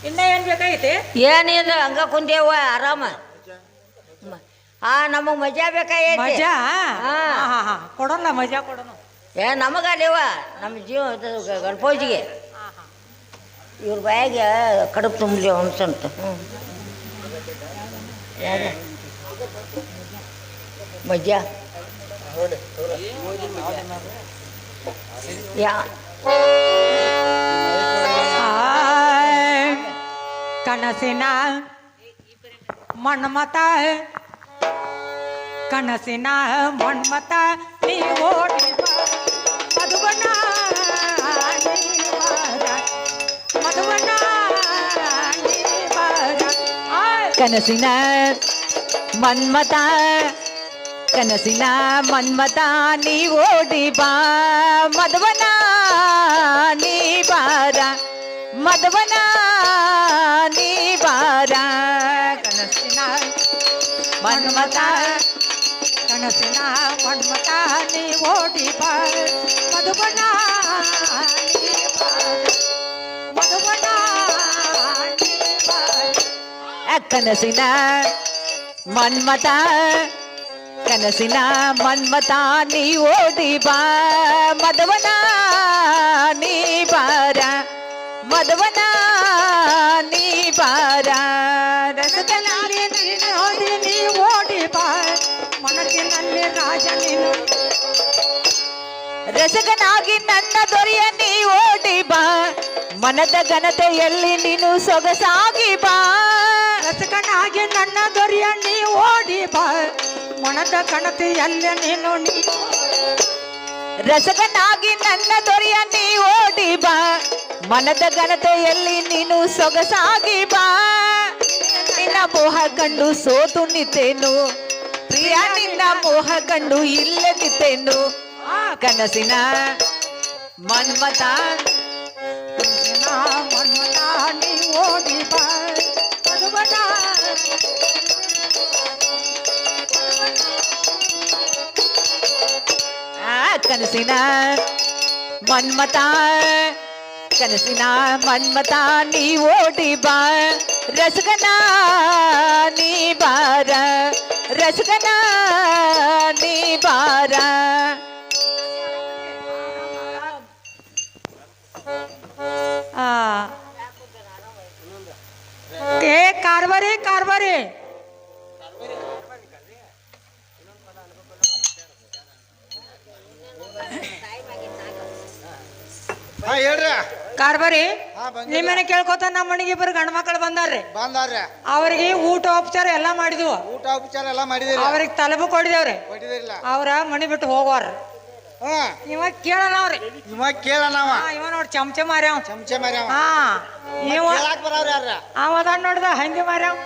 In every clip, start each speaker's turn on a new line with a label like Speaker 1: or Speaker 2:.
Speaker 1: ಇನ್ನ ಏನ್ ಬೇಕಾಗೈತಿ?
Speaker 2: ಏನಿಲ್ಲ, ಹಂಗ ಕುಂದೇವ ಆರಾಮ. ನಮಗ್ ಮಜಾ ಬೇಕಾಗೈತಿ.
Speaker 1: ಮಜಾ ಕೊಡೋಣ, ಮಜಾ ಕೊಡೋಣ.
Speaker 2: ನಮಗಲ್ಲೇವ, ನಮ್ಮ ಜೀವ ಗಣಪೂಜಿಗೆ ಇವ್ರ ಬಾಯಾಗ ಕಡುಬು ತುಂಬಲಿ ಅನ್ಸಂತ. ಮಜಾ
Speaker 1: ಕನಸಿನ ಮನ್ಮತ, ಕನಸಿನ ಮನ್ಮತ ನೀ ಓಡಿ ಮಧುಬನ, ಮಧುಬನ
Speaker 2: ಕನಸಿನ ಮನ್ಮತ, ಕನಸಿನ ಮನ್ಮತ ನೀ ಓಡಿ ಬಾ ಮಧುವನ, ನೀ ಬಾರ ಮಧುವನ, ನೀ ಬಾರ. ಕನಸಿನ ಮನ್ಮತ, ಕನಸಿನ ಮನ್ಮತ ನೀ ಓಡಿ ಬಾ ಮಧುವನ, ನೀ ಬಾರ ಮಧುವನ, ನೀ ಬಾರ. ಕನಸಿನ ಮನ್ಮತ, ಕನಸಿನ ಮನ್ಮತ ನೀ ಓಡಿ ಬಾ ಮಧುವನ, ನೀ ಬಾರ ಮಧುವನ, ನೀ ಬಾರ. ರಸದಲ್ಲಿ ನೋಡಿ ನೀ ಓಡಿ ಬಾ ಮನಸ್ಸಿನಲ್ಲಿ ರಾಜ ನೀನು, ರಸಗನಾಗಿ ನನ್ನ ದೊರೆಯ ನೀ ಓಡಿ ಬಾ ಮನದ ಘನತೆಯಲ್ಲಿ ನೀನು ಸೊಗಸಾಗಿ ಬಾ.
Speaker 1: ರಸಗನಾಗಿ ನನ್ನ ದೊರೆಯ ನೀ ಓಡಿ ಬಾ ಮನದ ಘನತೆಯಲ್ಲಿ ನೀನು,
Speaker 2: ರಸಗನಾಗಿ ನನ್ನ ದೊರೆಯ ನೀ ಓಡಿ ಬಾ ಮನದ ಘನತೆಯಲ್ಲಿ ನೀನು ಸೊಗಸಾಗಿ ಬಾ. ನಿನ್ನ ಮೋಹ ಕಂಡು ಸೋತು ನಿಂತೇನು ಪ್ರಿಯ, ನಿನ್ನ ಮೋಹ ಕಂಡು ಇಲ್ಲೇ ನಿಂತೇನು. ಕನಸಿನ ಮನ್ಮತ,
Speaker 1: ಕನಸಿನ ಮನ್ಮತ ನೀ ಓಡಿ ಬಾ ಮಧುಬನ,
Speaker 2: ಕನಸಿನ ಮನ್ಮತ, ಕನಸಿನ ಮನ್ಮತ ನೀ ಓಡಿ ಬಾ ರಸಗನ, ನೀ ಬಾರ ರಸಗನ, ನೀ ಬಾರ.
Speaker 1: ಕಾರ್ಬಾರಿ ಕಾರ್ಬಾರಿ
Speaker 3: ಹೇಳ್ರಿ
Speaker 1: ಕಾರ್ಬಾರಿ. ನಿಮ್ಮನೆ ಕೇಳ್ಕೊತ ನಮ್ಮ ಮನೆಗೆ ಇಬ್ಬರು ಗಂಡ ಮಕ್ಕಳು ಬಂದಾರ್ರಿ. ಅವ್ರಿಗೆ ಊಟ ಉಪಚಾರ ಎಲ್ಲಾ ಮಾಡಿದ್ವು.
Speaker 3: ಊಟ ಉಪಚಾರ ಎಲ್ಲಾ ಮಾಡಿದ್ರಿ.
Speaker 1: ಅವ್ರಿಗೆ ತಲೆಬು ಕೊಡಿದೇವ್ರಿ. ಅವ್ರ ಮನಿ ಬಿಟ್ಟು ಹೋಗೋರ. ಇವ ಕೇಳನವ್ರಿ,
Speaker 3: ಇವ ಕೇಳನವ,
Speaker 1: ಇವ ನೋಡಿ ಚಮಚೆ ಮಾರ್ಯಾವ,
Speaker 3: ಚಮಚೆ ಮಾರ್ಯಾವ.
Speaker 1: ಇವ ಅವದ ನೋಡ್ದ ಹಂಗೆ ಮಾರ್ಯಾವ.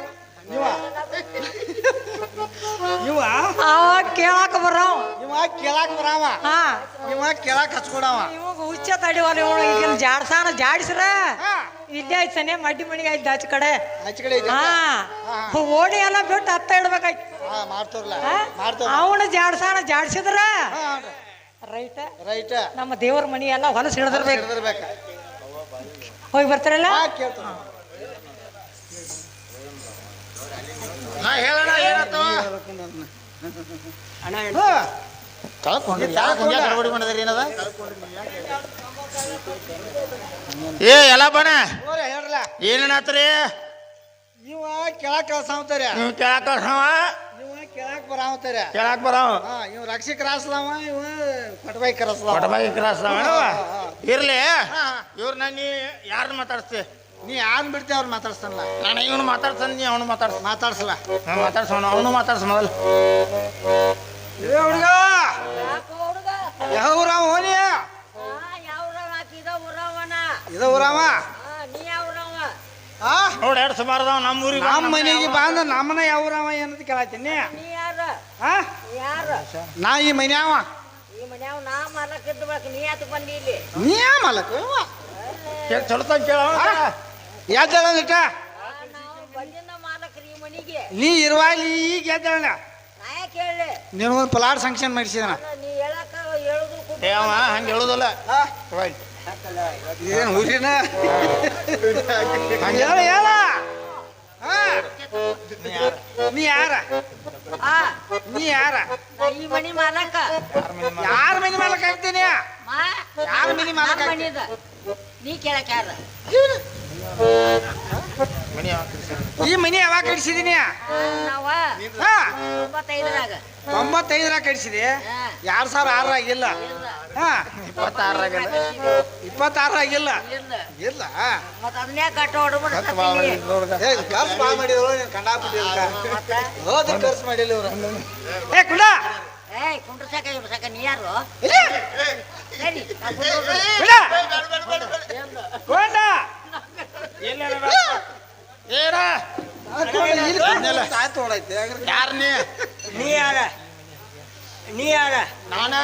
Speaker 1: ಅವ ಕೇಳಾಕ ಬರವ,
Speaker 3: ಇವ ಕೇಳಾಕ ಬರವ, ಇವ ಕೇಳಾಕ ಹಚ್ಕೊಡವ.
Speaker 1: ಇವಾಗ ಹುಚ್ಚ ತಡಿವಲ್ಲ ಇವನು. ಈಗಿನ ಜಾಡ್ಸಾನ ಜಾಡಿಸ್ರ ಇಲ್ಲೇ ಆಯ್ತು ಸನೇ ಮಡ್ಡಿ ಮಣಿಗೆ ಆಯ್ತು ಆಚೆ ಕಡೆ. ಓಣಿ ಎಲ್ಲ ಬಿಟ್ಟು ಹತ್ತ ಇಡ್ಬೇಕಾಯ್ತು. ಅವನು ಜಾಡ್ಸಾನ ಜಾಡ್ಸಿದ್ರ ರೈಟ್
Speaker 3: ರೈಟ್
Speaker 1: ನಮ್ಮ ದೇವ್ರ ಮನಿ ಎಲ್ಲ ಹೊಲಸ್ ಹಿಡಿದಿರ್ಬೇಕು. ಹೋಗಿ ಬರ್ತಾರಲ್ಲ
Speaker 3: ಏ ಎಲ್ಲ ಬಣ ಏನೇನಾತ್ರಿ? ಇವ ಕೆಳಕ್ ಕಳ್ಸಾವ್ತಾರೆ, ನೀವು ಕೆಳಕ್ ಕಳ್ಸವ, ಇವ ಕೆಳಕ್ ಬರಾವತ್ತಾರೆ, ಕೆಳಕ್ ಬರಾವ. ಇವ್ ರಕ್ಷಿ ಕ್ರಾಸ್ಲವ, ಇವ ಪಟಬಾಯಿ ಕ್ರಾಸ್ಲವ, ಪಟಬಾಯಿ ಕ್ರಾಸ್ಲವ. ಇರ್ಲಿ, ಇವ್ರ ನೀ ಯಾರನ್ನ ಮಾತಾಡ್ಸ್ತಿ? ನೀ ಯಾರು ಬಿಡ್ತಿ ಅವ್ರು ಮಾತಾಡ್ಸ್ತಾನಲ್ಲ. ನಾನು ಇವನು ಮಾತಾಡ್ತಾನೆ, ನೀ ಅವನು ಮಾತಾಡ್ಸಲ್ಲ. ಮಾತಾಡ್ಸೋಣ, ಅವನು ಮಾತಾಡ್ಸ ಮೊದಲು. ಹುಡುಗ ಯಾವ ಊರಾವ? ಹೋನಿ ಇದ ಊರಾವ ನೋಡಿ. ಎರಡು ಸುಮಾರದವ ನಮ್ಮ ಊರಿಗೆ, ನಮ್ಮ ಮನೆಗೆ ಬಂದ ನಮ್ಮನ ಯಾವ ಊರಾವ ಏನಂತ ಕೇಳತ್ತೀನಿ. ನಾ ಈ ಮನ್ಯಾವ, ನೀ ಯಾ ಮಾಲಕ ಚಲೋ ಕೇಳ ಎದ್ದೇಳಿಟ. ನೀ ಇರುವಾಗ ಈಗ ಎದ್ದೇಳ. ನಿನಗೊಂದು ಪ್ಲಾಟ್ ಸಂಕ್ಷನ್ ಮಾಡಿಸಿದನ. ಅವ ಹಂಗೆ ಹೇಳುದಲ್ಲ
Speaker 4: ಏನು ಹುರಿನ
Speaker 3: ಹೇಳ ಹೇಳ
Speaker 4: ನೀ ಯಾರ
Speaker 2: ಆ
Speaker 4: ನೀ ಯಾರ
Speaker 2: ಈ ಮನಿ ಮಾಲಕ
Speaker 4: ಯಾರ ಮನೆ ಮಾಲಕ್ ಆಗ್ತೀನಿ ಯಾರ ಮನೆ ಮಾಲಕ್ ಆಗ್ತೀನಿ
Speaker 2: ಮನಿದ ನೀ ಕೇಳಕ್ ಯಾರ
Speaker 4: ಈ ಮನೆ ಯಾವಾಗ ಕಡಿಸಿದೀನಿ
Speaker 2: ನಾವ
Speaker 4: ಹಾ
Speaker 2: 95ರಾಗ
Speaker 4: 95ರಾಗ ಕಡಿಸಿದೆ 2006 ಆಗಿಲ್ಲ ಹಾ 26 ಆಗಿಲ್ಲ ಇಲ್ಲ
Speaker 2: ಮತ್ತ ಅದನ್ನೇ ಕಟ್ಟ ಹೊಡ್ಬಿಡ
Speaker 4: ಖರ್ಚು ಭಾಳ ಮಾಡಿದ್ರು ನೀನು ಕಂಡಾಬಿಟ್ಟು ಹೋದ ಖರ್ಚು ಮಾಡಿಲ್ಲ ಇವ್ರು ಏ ಕುಂಡ
Speaker 2: ಏಯ್ ಕುಂಡ್ರ ಸಾಕ ನೀ ಯಾರು ಸರಿ
Speaker 4: ಕೊಂಡ
Speaker 3: ಏನ ಯಾರ
Speaker 5: ನೀ ಯಾರ ನೀ ಯಾರ
Speaker 3: ನಾನ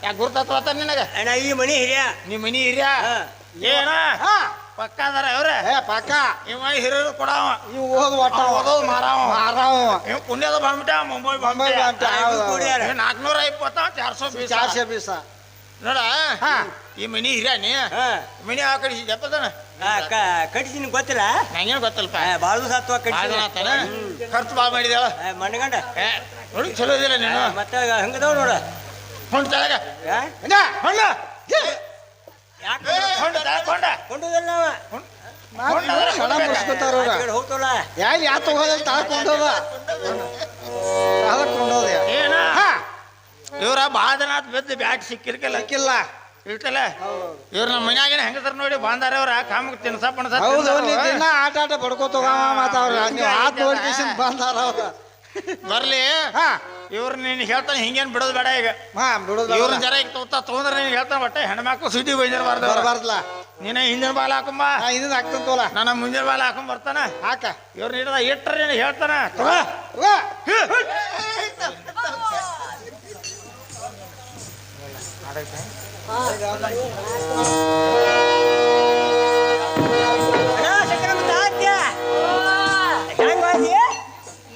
Speaker 3: ಯಾಕೆ ಗುರ್ತಾತ ನಿನಗ
Speaker 5: ಅಣ್ಣ ಈ ಮನಿ ಹಿರಿಯ
Speaker 3: ನಿಮ್ಮ ಮನಿ ಹಿರಿಯ ಏನ ಪಕ್ಕ ಅದಾರ ಅವ್ರ
Speaker 4: ಪಕ್ಕ
Speaker 3: ಇವ ಹಿರಿಯರು ಕೊಡವ
Speaker 4: ಇವ್ ಓದ್ ಒಟ್ಟ
Speaker 3: ಓದೋದು ಮಾರಾವ
Speaker 4: ಮಾರಾವ
Speaker 3: ಇವ್ ಪುಣ್ಯದ ಬಂದ್ಬಿಟ್ಟ ಮುಂಬೈ ಬಂದ್ಬಿಟ್ಟ 420 420 ನೋಡ ಈ ಮನಿ ಹಿರಿಯ ನೀ ಮನಿ ಆ ಕಡೆ ಜಪ್ಪದನ
Speaker 5: ಕಟ್ಟಿಸಿನ ಗೊತ್ತಿಲ್ಲ
Speaker 3: ನಂಗೇನು ಗೊತ್ತಲ್ಪ
Speaker 5: ಬಾಳ ದಿವಸ ಹತ್ತುವ ಕಟ್ಟಿಸಿನ
Speaker 3: ಖರ್ಚು ಭಾಳ ಮಾಡಿದೇಳ
Speaker 5: ಮಣ್ಗಂಡ
Speaker 3: ನೋಡಿ ಚಲೋ ಇದಿಲ್ಲ ನೀನು
Speaker 5: ಮತ್ತೆ ಹಂಗದವ್ ನೋಡ
Speaker 3: ಹೊಂಡ ತಳಗ ಹೊಂಡ
Speaker 5: ಯಾಕೆ
Speaker 3: ಹೊಂಡ
Speaker 5: ಕೊಂಡುದಿಲ್ಲ ಹೋಗ್ತವಲ್ಲ
Speaker 4: ಯಾರು ಯಾ ತಗೋದಲ್ಲಿ ತಾಳ್ಕೊಂಡೋದ ತಾಳ್ಕೊಂಡೋದ
Speaker 3: ಏನ ಇವ್ರ ಭಾಳ ದಿನ ಆತ್ ಬಿದ್ದು ಬ್ಯಾಟ್ ಸಿಕ್ಕಿರ್ಕಿಲ್ಲ ಇರ್ತಲ್ಲ ಇವ್ರ ನಮ್ಮ ಮನ್ಯಾಗಿನ ಹೆಂಗಸರ್ ನೋಡಿ ಬಾಂದಾರ ಅವ್ರ ಕಾಮಕ್ ತಿನ್ಸ ಪಣಸ
Speaker 4: ಹೌದು ದಿನ ಆಟ ಬಡ್ಕೋತೋಗ ಮಾತಾವ್ರ ನೀವು ಆಟ ನೋಡ್ಕೇಶನ್ ಬಂದಾರ ಅವ್ರ
Speaker 3: ಬರ್ಲಿ ಇವ್ರ ನೀನ್ ಹೇಳ್ತಾನೆ ಹಿಂಗೇನ್ ಬಿಡೋದು ಬೇಡ ಈಗ
Speaker 4: ಬಿಡೋದು
Speaker 3: ಇವ್ರ ಜರ ಈಗ ತಗೊಂಡ್ರೆ ನೀನ್ ಹೇಳ್ತಾನೆ ಒಟ್ಟೆ ಹೆಣ್ಮಕ್ಳು ಸುದ್ದಿ ಬೈದಿರಬಾರ್ದು
Speaker 4: ಬರಬಾರ್ದಲ್ಲ
Speaker 3: ನೀನ ಹಿಂದಿನ ಬಾಲ ಹಾಕೊಂಬ
Speaker 4: ಇದನ್ನ ಹಾಕ್ತಂತೋಲ
Speaker 3: ನಾನು ಮುಂದಿನ ಬಾಲ ಹಾಕೊಂಡ್ ಬರ್ತಾನ
Speaker 4: ಹಾಕ
Speaker 3: ಇವ್ರ ನೀಡದ ಇಟ್ರ ನೀನು ಹೇಳ್ತಾನ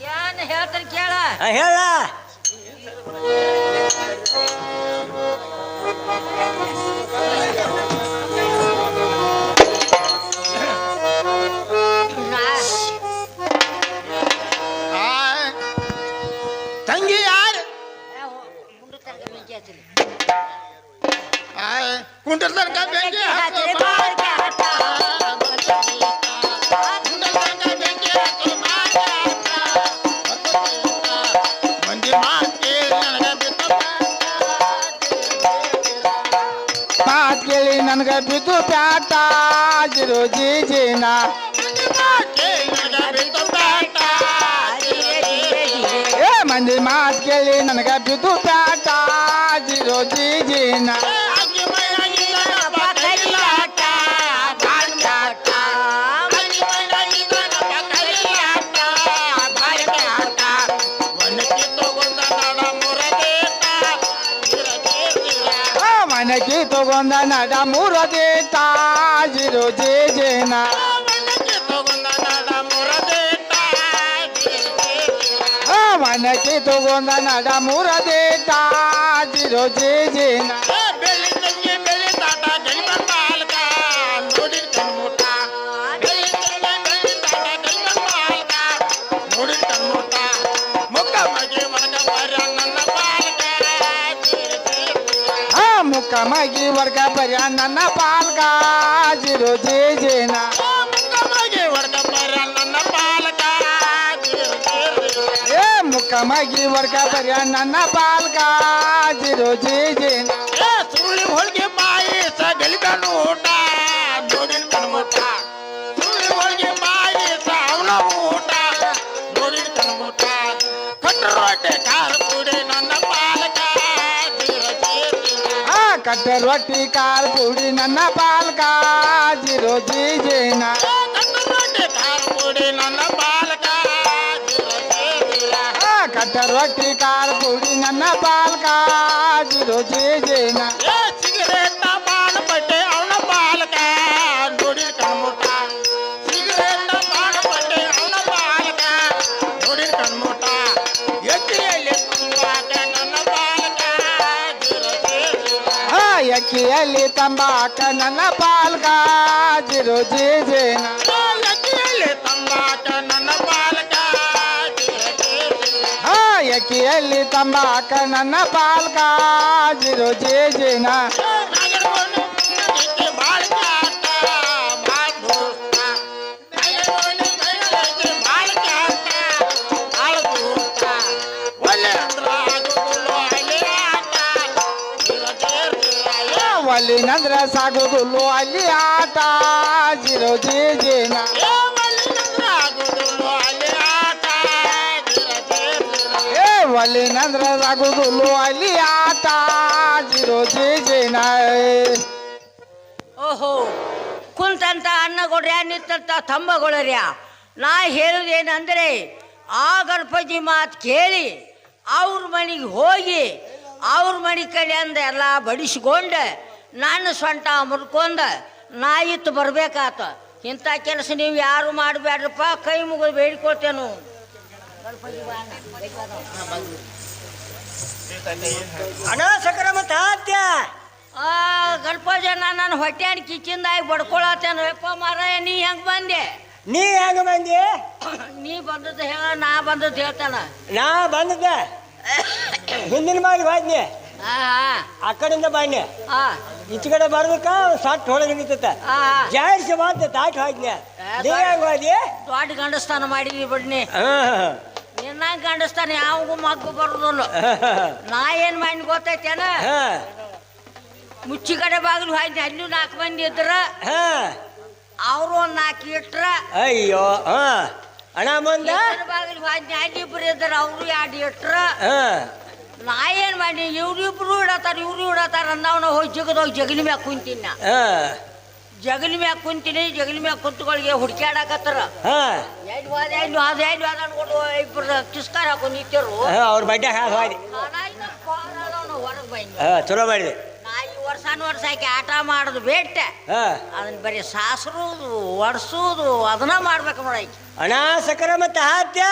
Speaker 2: ಏನ್ ಹೇಳ್ತಾನೆ ಕೇಳ
Speaker 5: ಹೇಳ
Speaker 3: ತಂಗಿ ಯಾರು ಕುಂಟರ ತನಕ ಬೆಂಕಿ
Speaker 4: ಮಾತ್ ಕೇಳಿ ನನಗ ಬಿದ್ದು ಪ್ಯಾಟ ಜಿರೋ ಜೀಜಿನ ಏ ಮಂದಿ ಮಾತ್ ಕೇಳಿ ನನಗ ಬಿದ್ದು ಪ್ಯಾಟ ಜಿರೋ ಜೀಜಿನ ಮನಕಿ ತಗೊಂಡ ನಡ ಮೂರದೇಟ ಜಿರೋ ಜೀಜಿನ ಮನಕಿ ತಗೊಂಡ ನಡ ಮೂರದೇಟ ಜಿರೋ ಜೀಜಿನ ಮುಖ ಮಗಿ ವರ್ಗ ಬರ್ಯ ನನ್ನ ಪಾಲ್ಗ ಜಿರೋ ಜೀಜಿನ ಏ ಮುಖ ಮಗಿ ವರ್ಗ ಬರ್ಯ ನನ್ನ ಪಾಲ್ಗ ಜಿರೋ ಜೀಜಿನ
Speaker 3: ಸುರುಳಿ ಹೋಳಿಗೆ ಪಾಯಸ ಗಲಿಬೆಣ್ಣು ಊಟ ನೋಡಿನ ಕಣ್ಮೂಟ ಸುರುಳಿ ಹೋಳಿಗೆ ಪಾಯಸ ಅವನ ಊಟ ನೋಡಿನ ಕಣ್ಮೂಟ ಕಟ್ಟ ರೊಟ್ಟೆ ಖಾರ ಪುಡಿ ನನ್ನ ಪಾಲಕ
Speaker 4: ಕಟ್ಟ ರೊಟ್ಟಿ ಕಾರ್ ಪುಡಿ ನನ್ನ ಪಾಲ್ಗ ಜಿರೋ ಜೀಜಿನ ಕಟ್ಟ ರೊಟ್ಟಿ ಕಾರ್ ಪುಡಿ ನನ್ನ ಪಾಲ್ಗ ಜಿರೋ ಜೀಜಿನ
Speaker 3: ಸಿಗರೇಟ್ ಬಾಣ ಪಟ್ಟೆ ಅವನ ಪಾಲಕ ನೋಡಿನ ಕಣ್ಮೂಟ ಸಿಗರೇಟ್ ಬಾಣ ಪಟ್ಟೆ ಅವನ ಪಾಲಕ ನೋಡಿನ ಕಣ್ಮೂಟ ಎತ್ತಿಯಲ್ಲಿ ತುಂಬಾಕ ನನ್ನ ಪಾಲಕ ಎಕ್ಕಿಯಲ್ಲಿ ತಂಬಾಕ ನನ್ನ ಪಾಲ್ಗ ಜಿರು ಜೇಜೇನ ಎಕ್ಕಿಯಲ್ಲಿ ತಂಬಾಕ ನನ್ನ ಪಾಲ್ಗ ಜಿರು ಜೇಜೇನ ಅಲ್ಲಿ ನಂದ್ರ ಸಾಗುದಿಲ್ಲು ಅಲ್ಲಿ ಆಟ ಜಿರೋ ಜೇಜೇನ ಒಲ್ಲಿ ನಂದ್ರ ಸಾಗುದಿಲ್ಲು ಅಲ್ಲಿ ಆಟ ಜಿರೋ ಜೇಜೇನ
Speaker 6: ಓಹೋ ಕುಂತಂತ ಅನ್ನಗೊಡ್ರ್ಯಾ ನಿಂತಂತ ತಂಬಗೊಳ್ರ್ಯ ನಾ ಹೇಳುದೇನಂದ್ರೆ ಆ ಗಣಪತಿ ಮಾತು ಕೇಳಿ ಅವ್ರ ಮನೆಗೆ ಹೋಗಿ ಅವ್ರ ಮನೆ ಕಡೆ ಅಂದ ಎಲ್ಲ ಬಡಿಸ್ಕೊಂಡು ನಾನು ಸೊಂಟ ಮುರ್ಕೊಂಡ ನಾ ಇತ್ತು ಬರ್ಬೇಕಾತ ಇಂಥ ಕೆಲಸ ನೀವು ಯಾರು ಮಾಡಬೇಡ್ರಪ್ಪ ಕೈ ಮುಗಿದು ಬೇಡಿಕೊಳ್ತೇನು
Speaker 5: ಅಣ್ಣ ಸಕ್ರಮ ತಾತ್ಯ
Speaker 6: ಆ ಗಣಪತಿ ನನ್ನ ಹೊಟ್ಟೆನ ಕಿಚ್ಚಿಂದಾಗಿ ಬಡ್ಕೊಳತ್ತೇನಪ್ಪ ಮಾರಾಯ ನೀ ಹೆಂಗೆ ಬಂದೆ
Speaker 5: ನೀ ಹೆಂಗ ಬಂದಿ
Speaker 6: ನೀ ಬಂದದ್ದು ಹೇಳ ನಾ ಬಂದದ್ದು ಹೇಳ್ತಾನ
Speaker 5: ನಾ ಬಂದದ್ದೆ ಹಿಂದಿನ ಮಾಡಿ ಹೋದ್ನಿ ಆ ಕಡೆಯಿಂದ ಬನ್ನಿ ಈಚೆ ಕಡೆ ಬರ್ಬೇಕ ಸಟ್ ಹೊಳಗೆ ನಿಂತ ಜಾಯಿಸಿ ಬಂತ ತಾಟ್ ಹೋದ್ನಿ ನೀ ಹೆಂಗ ಹೋದಿ
Speaker 6: ದೊಡ್ಡ ಗಂಡಸ್ತಾನ ಮಾಡಿದ್ವಿ ಬಿಡ್ನಿ ನಿನ್ನ ಗಂಡಸ್ತಾನ ಯಾವಾಗೂ ಮಗ್ಗು ಬರೋದಲ್ಲ ನಾ ಏನ್ ಮಾಡಿ ಗೊತ್ತೈತೇನ ಮುಚ್ಚಿ ಕಡೆ ಬಾಗಿಲು ಹೋಯ್ತು ಅಲ್ಲೂ 4 ಮಂದಿ ಇದ್ರ ಅವರು 4 ಇಟ್ರ
Speaker 5: ಅಯ್ಯೋ ಅಣ್ಣ ಮುಂದ
Speaker 6: ಬಾಗಿಲು ಹೋಯ್ತು ಅಲ್ಲಿ ಇಬ್ರು ಇದ್ರ ಅವರು 2 ಇಟ್ರ ನಾ ಏನ್ ಮಾಡಿ ಇವ್ರಿಬ್ರು ಇಡತಾರ ಇವ್ರು ಇಡತಾರ ಅಂದವನ ಹೋಗಿ ಜಗದೋಗಿ ಜಗಲಿ ಮ್ಯಾಗ ಕುಂತೀನಿ ನಾ ಜಗಲಿ ಮ್ಯಾಗ ಕುಂತೀನಿ ಜಗಲಿ ಮ್ಯಾಗ ಕುಂತ್ಗಳಿಗೆ ಹುಡ್ಕ್ಯಾಡಕತ್ತಾರ ಎಲ್ಲಿ ಹೋದ ಎಲ್ಲಿ ಹೋದ ಎಲ್ಲಿ ಹೋದ ಅನ್ಕೊಂಡು ಇಬ್ರು ಕಿಸ್ಕಾರ ಹಾಕೊಂಡು ನಿಂತಿರು
Speaker 5: ಅವ್ರ ಬಡ್ಡೆ ಹೋದಿ
Speaker 6: ಹೊರಗೆ ಬಂದಿ
Speaker 5: ಚಲೋ ಮಾಡಿದೆ
Speaker 6: ನಾ ಈ ವರ್ಷ ಆಕಿ ಆಟ ಮಾಡೋದು ಬೇಟ ಅದನ್ನ ಬರೀ ಸಾಸರುದು ಒಡ್ಸೋದು ಅದನ್ನ ಮಾಡ್ಬೇಕು ನೋಡಾಕಿ
Speaker 5: ಅಣ್ಣ ಸಕರ ಮತ್ತೆ ಹಾತ್ಯ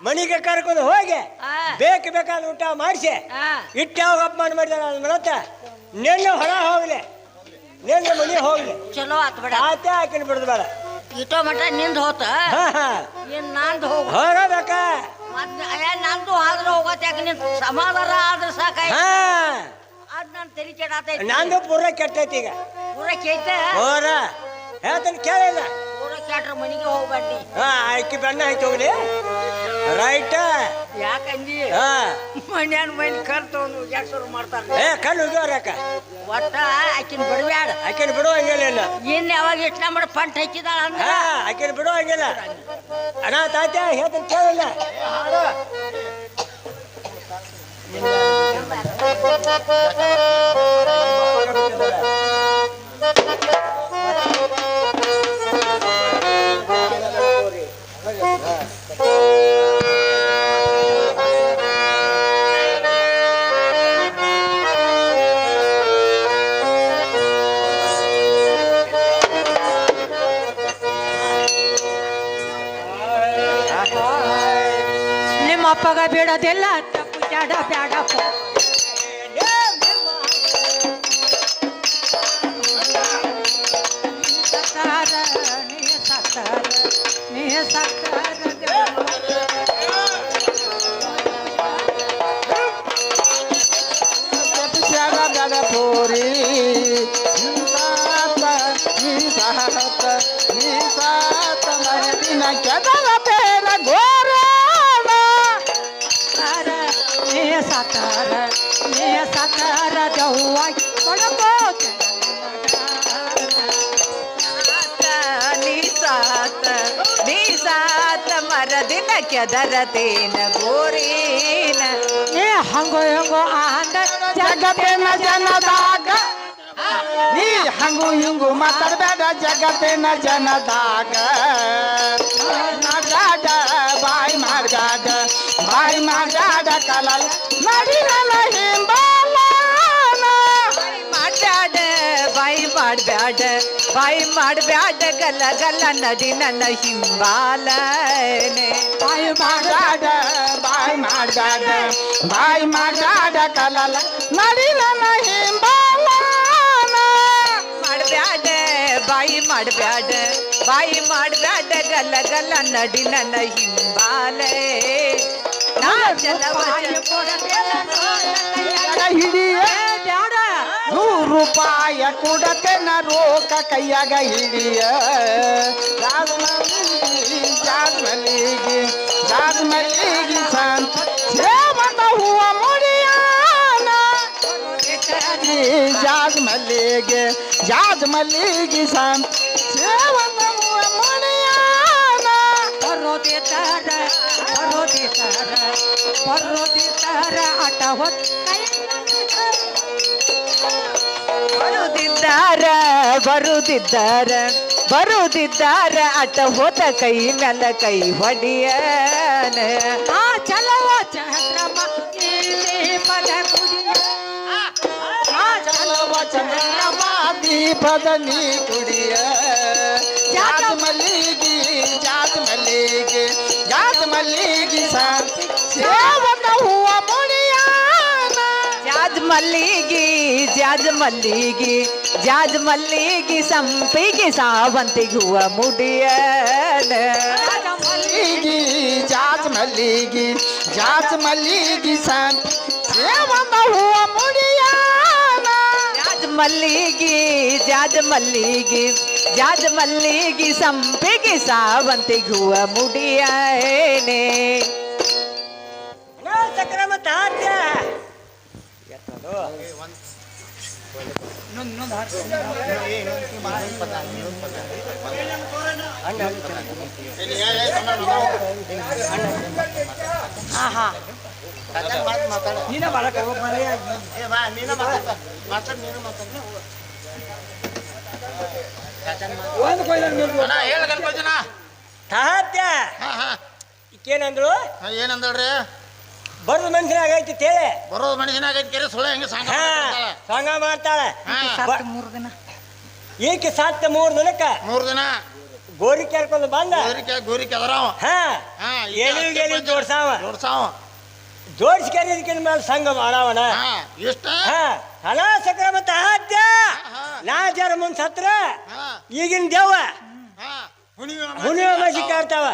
Speaker 5: ಮನಿಗೆ ಕರ್ಕೊಂಡು ಹೋಗಿ ಬೇಕಾದ ಊಟ ಮಾಡಿಸಿ ಇಟ್ಟು ಯಾವಾಗ ಅಪಮಾನ ಮಾಡಿದಾರ ಮತ್ತ ನಿನ್ನೆ ಹೊರ ಹೋಗ್ಲಿ ನಿನ್ನೆ ಮನಿ ಹೋಗ್ಲಿ
Speaker 6: ಚಲೋ ಆತ್ ಬೇಡ
Speaker 5: ಹಾತ್ಯ ಹಾಕಿನ ಬಿಡುದು ಬೇಡ
Speaker 6: ಇಟೋ ಮಟ ನಿಂದ ಹೋತ ಇನ್ ನಂದು ಹೋಗ
Speaker 5: ಹೋಗಬೇಕ
Speaker 6: ನಂದು ಆದ್ರೆ ಹೋಗತ್ತೆ ಯಾಕೆ ನಿನ್ ಸಮಾಧಾನ ಆದ್ರೆ ಸಾಕಾಯ ಅದ್ ನಾನು ತೆರಿ ಕೆಡಾತೈತಿ
Speaker 5: ನಂದು ಪೂರ ಕೆಟ್ಟೈತಿ ಈಗ
Speaker 6: ಪೂರ ಕೇಯ್ತ
Speaker 5: ಹೋರ ಹೇಳ್ತಾನೆ ಕೇಳಿಲ್ಲ
Speaker 6: ಪೂರ ಕೆಟ್ರ ಮನಿಗೆ ಹೋಗ್ಬಾರ್ದಿ
Speaker 5: ಆಕಿ ಬೆಣ್ಣ ಆಯ್ತು ಹೋಗ್ಲಿ ರೈಟ್
Speaker 6: ಯಾಕಂದಿ ಮನ್ಯಾನ ಮೈನ್ ಕರ್ ತಗೊಂಡು ಜಾಸ್ತಿ ಮಾಡ್ತಾರ
Speaker 5: ಕಣ್ಣು ಉಗ್ಯಾಕ
Speaker 6: ಒಟ್ಟ ಆಕಿನ ಬಿಡಬ್ಯಾಡ
Speaker 5: ಆಕಿನ ಬಿಡುವಂಗಿಲ್ಲ
Speaker 6: ಇನ್ ಯಾವಾಗ ಇಷ್ಟ ಮಾಡಿ ಪಂಟ್ ಹಚ್ಚಿದಾಳ ಅಂದ್ರ
Speaker 5: ಆಕಿನ ಬಿಡುವಂಗಿಲ್ಲ ಅಣ್ಣ ತಾತ್ಯ ಹೇಳ್ತಾನೆ ಕೇಳಿಲ್ಲ
Speaker 1: ನಿಮ್ಮ ಅಪ್ಪಗ ಬಿಡೋದಿಲ್ಲ ತಪ್ಪು ಜಾಡ ಬ್ಯಾಡಪ್ಪ ನೀ
Speaker 3: ಬ್ಯಾಡ ಪೋರಿ ನೀ ಸಾತ ಮರದಿನ ಕೆದಲ ಬೇಡ ಘೋರ
Speaker 1: ನೀ ಸತಾರ ಜವ್ವಾಗಿ ಕೊಡಬೋದ
Speaker 2: ನೀ ಸಾತ ಮರದಿನ ಕೆದರತೇನ ಗೋರೀನ
Speaker 1: ಏ ಹಂಗೋ ಹೆಂಗೋ ಆಂದ
Speaker 3: ಜಗತ್ತಿನ ಜನದಾಗ ನೀ ಹಂಗು ಹಿಂಗು ಮಾತಾಡಬೇಡ ಜಗತ್ತಿನ ಜನದಾಗ ಮಾಡ್ಗಾಡ ಬಾಯಿ ಮಾಡ್ಗಾಡ ಕಲಲ್ ನಡಿ ನನ್ನ ಹಿಂಬಾಲ
Speaker 2: ಮಾಡ್ಬ್ಯಾಡ ಬಾಯಿ ಮಾಡ್ಬ್ಯಾಡ ಗಲ್ಲ ಗಲ್ಲ ನದಿ ನನ್ನ ಹಿಂಬಾಲನೆ
Speaker 3: ಬಾಯಿ ಮಾಡ್ಗಾಡ ಕಲಲ್ ನಡಿ ನನ್ನ ಹಿಂಬಾಲ
Speaker 2: ಮಾಡಬ್ಯಾಡ ಗಲ್ಲ ಗಲ್ಲ ನಡಿ ನನ್ನ ಹಿಂಬಾಲೆ ನಾ ಜಲವಚನ
Speaker 3: ಹಿಡಿಯ ₹100 ಕೊಡತನ ರೋಕ ಕೈಯಾಗ ಹಿಡಿಯ ಜಾಜ್ಮಲ್ಲಿಗೆ ಶಾಂತ ಸೇವಂತ ಹೂವ ಮುಡಿಯಾನ ಜಾಜ್ಮಲ್ಲಿಗೆ ಶಾಂತ ಸೇವಂತ ಹೂವ ಮುಡಿಯಾನ
Speaker 1: ಬರೋದಿದ್ದಾರ ಆಟ ಹೊತ್ತ
Speaker 2: ಬರುದಿದ್ದಾರ ಅಟ ಹೋದ ಕೈ ಮ್ಯಾಲ ಕೈ ಹೊಡಿಯನ
Speaker 1: ಚಲವ ಚಂದ್ರಮ ಪದ ಕುಡಿಯ
Speaker 3: ದೀಪದ ನೀ ಕುಡಿಯ ಜಾಜ್ಮಲ್ಲಿಗೆ ಸೇವಂತ ಹೂವ ಮುಡಿಯಾನ
Speaker 2: ಜಾಜ್ ಮಲ್ಲಿಗೆ ಸಂಪಿಗೆ ಸಾವಂತಿಗೆ ಹೂವ ಮುಡಿಯನ
Speaker 3: ಜಾಜ್ ಮಲ್ಲಿಗೆ ಸೇವಂತ ಹೂವ ಮುಡಿಯಾನ
Speaker 2: ಜಾಜ್ ಮಲ್ಲಿಗೆ ಸಂಪಿಗೆ ಸಾವಂತಿಗೆ ಹೂವ ಮುಡಿಯನೆ
Speaker 5: ಸಕ್ರಮ ತಾತ್ಯ ನೀನ ಮಾಡಕ್ ಹೋಗ್ ಮಾರಾಯ. ಒಂದ್ ಕೊಯ್ಲ ತಾತ್ಯ ಈಕೇನಂದ್ರು
Speaker 3: ಏನಂದ್ರಿ
Speaker 5: ಬರೋದು ಮನುಷ್ಯನಾಗ ಐತಿ ತೇಳೆ
Speaker 3: ಬರೋದು ಮನುಷ್ಯನಾಗೈತಿ ಕೆರೆ ಸುಳ್ಳ ಹೆಂಗ
Speaker 5: ಸಂಘ ಮಾಡ್ತಾಳೆ ಈಕೆ ಸತ್ತ 3 ದಿನಕ್ಕ
Speaker 3: 3 ದಿನ
Speaker 5: ಗೋರಿ ಕೇಳ್ಕೊಂಡು ಬಂದ
Speaker 3: ಗೋರಿಕೆ ಅದರಾವ
Speaker 5: ಎಲ್ಲಿ ಜೋಡ್ಸಾವ ಜೋಡಿಸಿ ಕರೀದಕ್ಕಿನ ಮೇಲೆ ಸಂಘ ಮಾಡವಣ
Speaker 3: ಇಷ್ಟ
Speaker 5: ಹಣ ಸಕ್ರಮ ತಾತ್ಯ ನಾ ಜರ ಮುಂದ್ ಸತ್ರ ಈಗಿನ ದೇವ ಹುಣ್ಣಿಮೆ ಮಸಿ ಕಾಡ್ತಾವ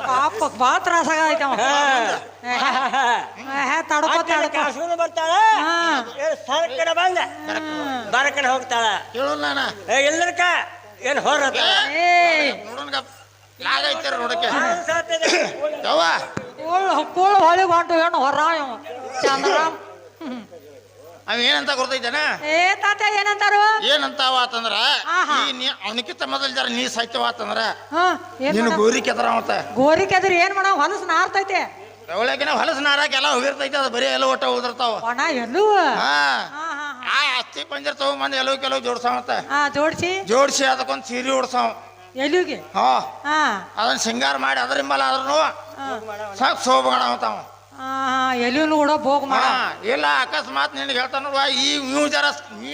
Speaker 1: ಪಾಪ ಬಾ ತ್ರಾಸ ಆಗೈತವ
Speaker 5: ಕಾಸೂನು ಬರ್ತಾಳ ಸರ್ಕಡೆ ಬಂದ ಬರಕಡೆ ಹೋಗ್ತಾಳ ಎಲ್ಲರಕ ಏನ್ ಹೊರತ
Speaker 3: ನೋಡಕ್ಕೆ
Speaker 1: ಕೂಳು ಹೊಳಿಗೆ ಹೊಂಟು ಏನು ಹೊರ ಚಂದ್ರಾಮ್
Speaker 3: ಅವ ಏನಂತ ಗೊತ್ತೈತೇನ
Speaker 1: ತಾತ ಏನಂತಾರು
Speaker 3: ಏನಂತಾವಾತಂದ್ರ ಅವನಕ್ಕಿಂತ ಮೊದಲ್ ಜರ ನೀ ಸಾಯ್ತವಾತಂದ್ರ ನೀನು ಗೋರಿಕೆ ಅದರ ಮತ್ತ
Speaker 1: ಗೋರಿಕೆ ಅದ್ರ ಏನ್ ಮಾಡ ಹೊಲಸ್ ನಾರ್ತೈತೆ
Speaker 3: ಒಳಗಿನ ಹೊಲಸ ನಾರಾಕ ಎಲ್ಲ ಹೋಗಿರ್ತೈತೆ ಅದು ಬರೀ ಎಲ್ಲ ಒಟ್ಟ ಉದ್ರತಾವ
Speaker 1: ಒಣ ಎಲ್ಲೂ
Speaker 3: ಆ ಅಸ್ಥಿ ಪಂಜರ ತಗೊಂಬಂದು ಎಲ್ಲೋ ಕೆಲವು ಜೋಡ್ಸಾವತ್ತ ಜೋಡಿಸಿ ಅದಕ್ಕೊಂದು ಸೀರೆ ಉಡ್ಸಾವ
Speaker 1: ಎಲ್ಲಿಗೆ
Speaker 3: ಅದನ್ನ ಶೃಂಗಾರ ಮಾಡಿ ಅದ್ರ ಹಿಂಬಲ್ಲ ಆದ್ರೂ ಸಾಕು ಸೋಬ ಮಾಡತಾವ
Speaker 1: ಎಲ್ಲಿನೂ ಕೂಡ ಬೋಗ್ ಮಾಡ
Speaker 3: ಇಲ್ಲ ಅಕಸ್ಮಾತ್ ನಿನಗೆ ಹೇಳ್ತಾನ ನೋಡುವ ಇವ್ ಜರ ನೀ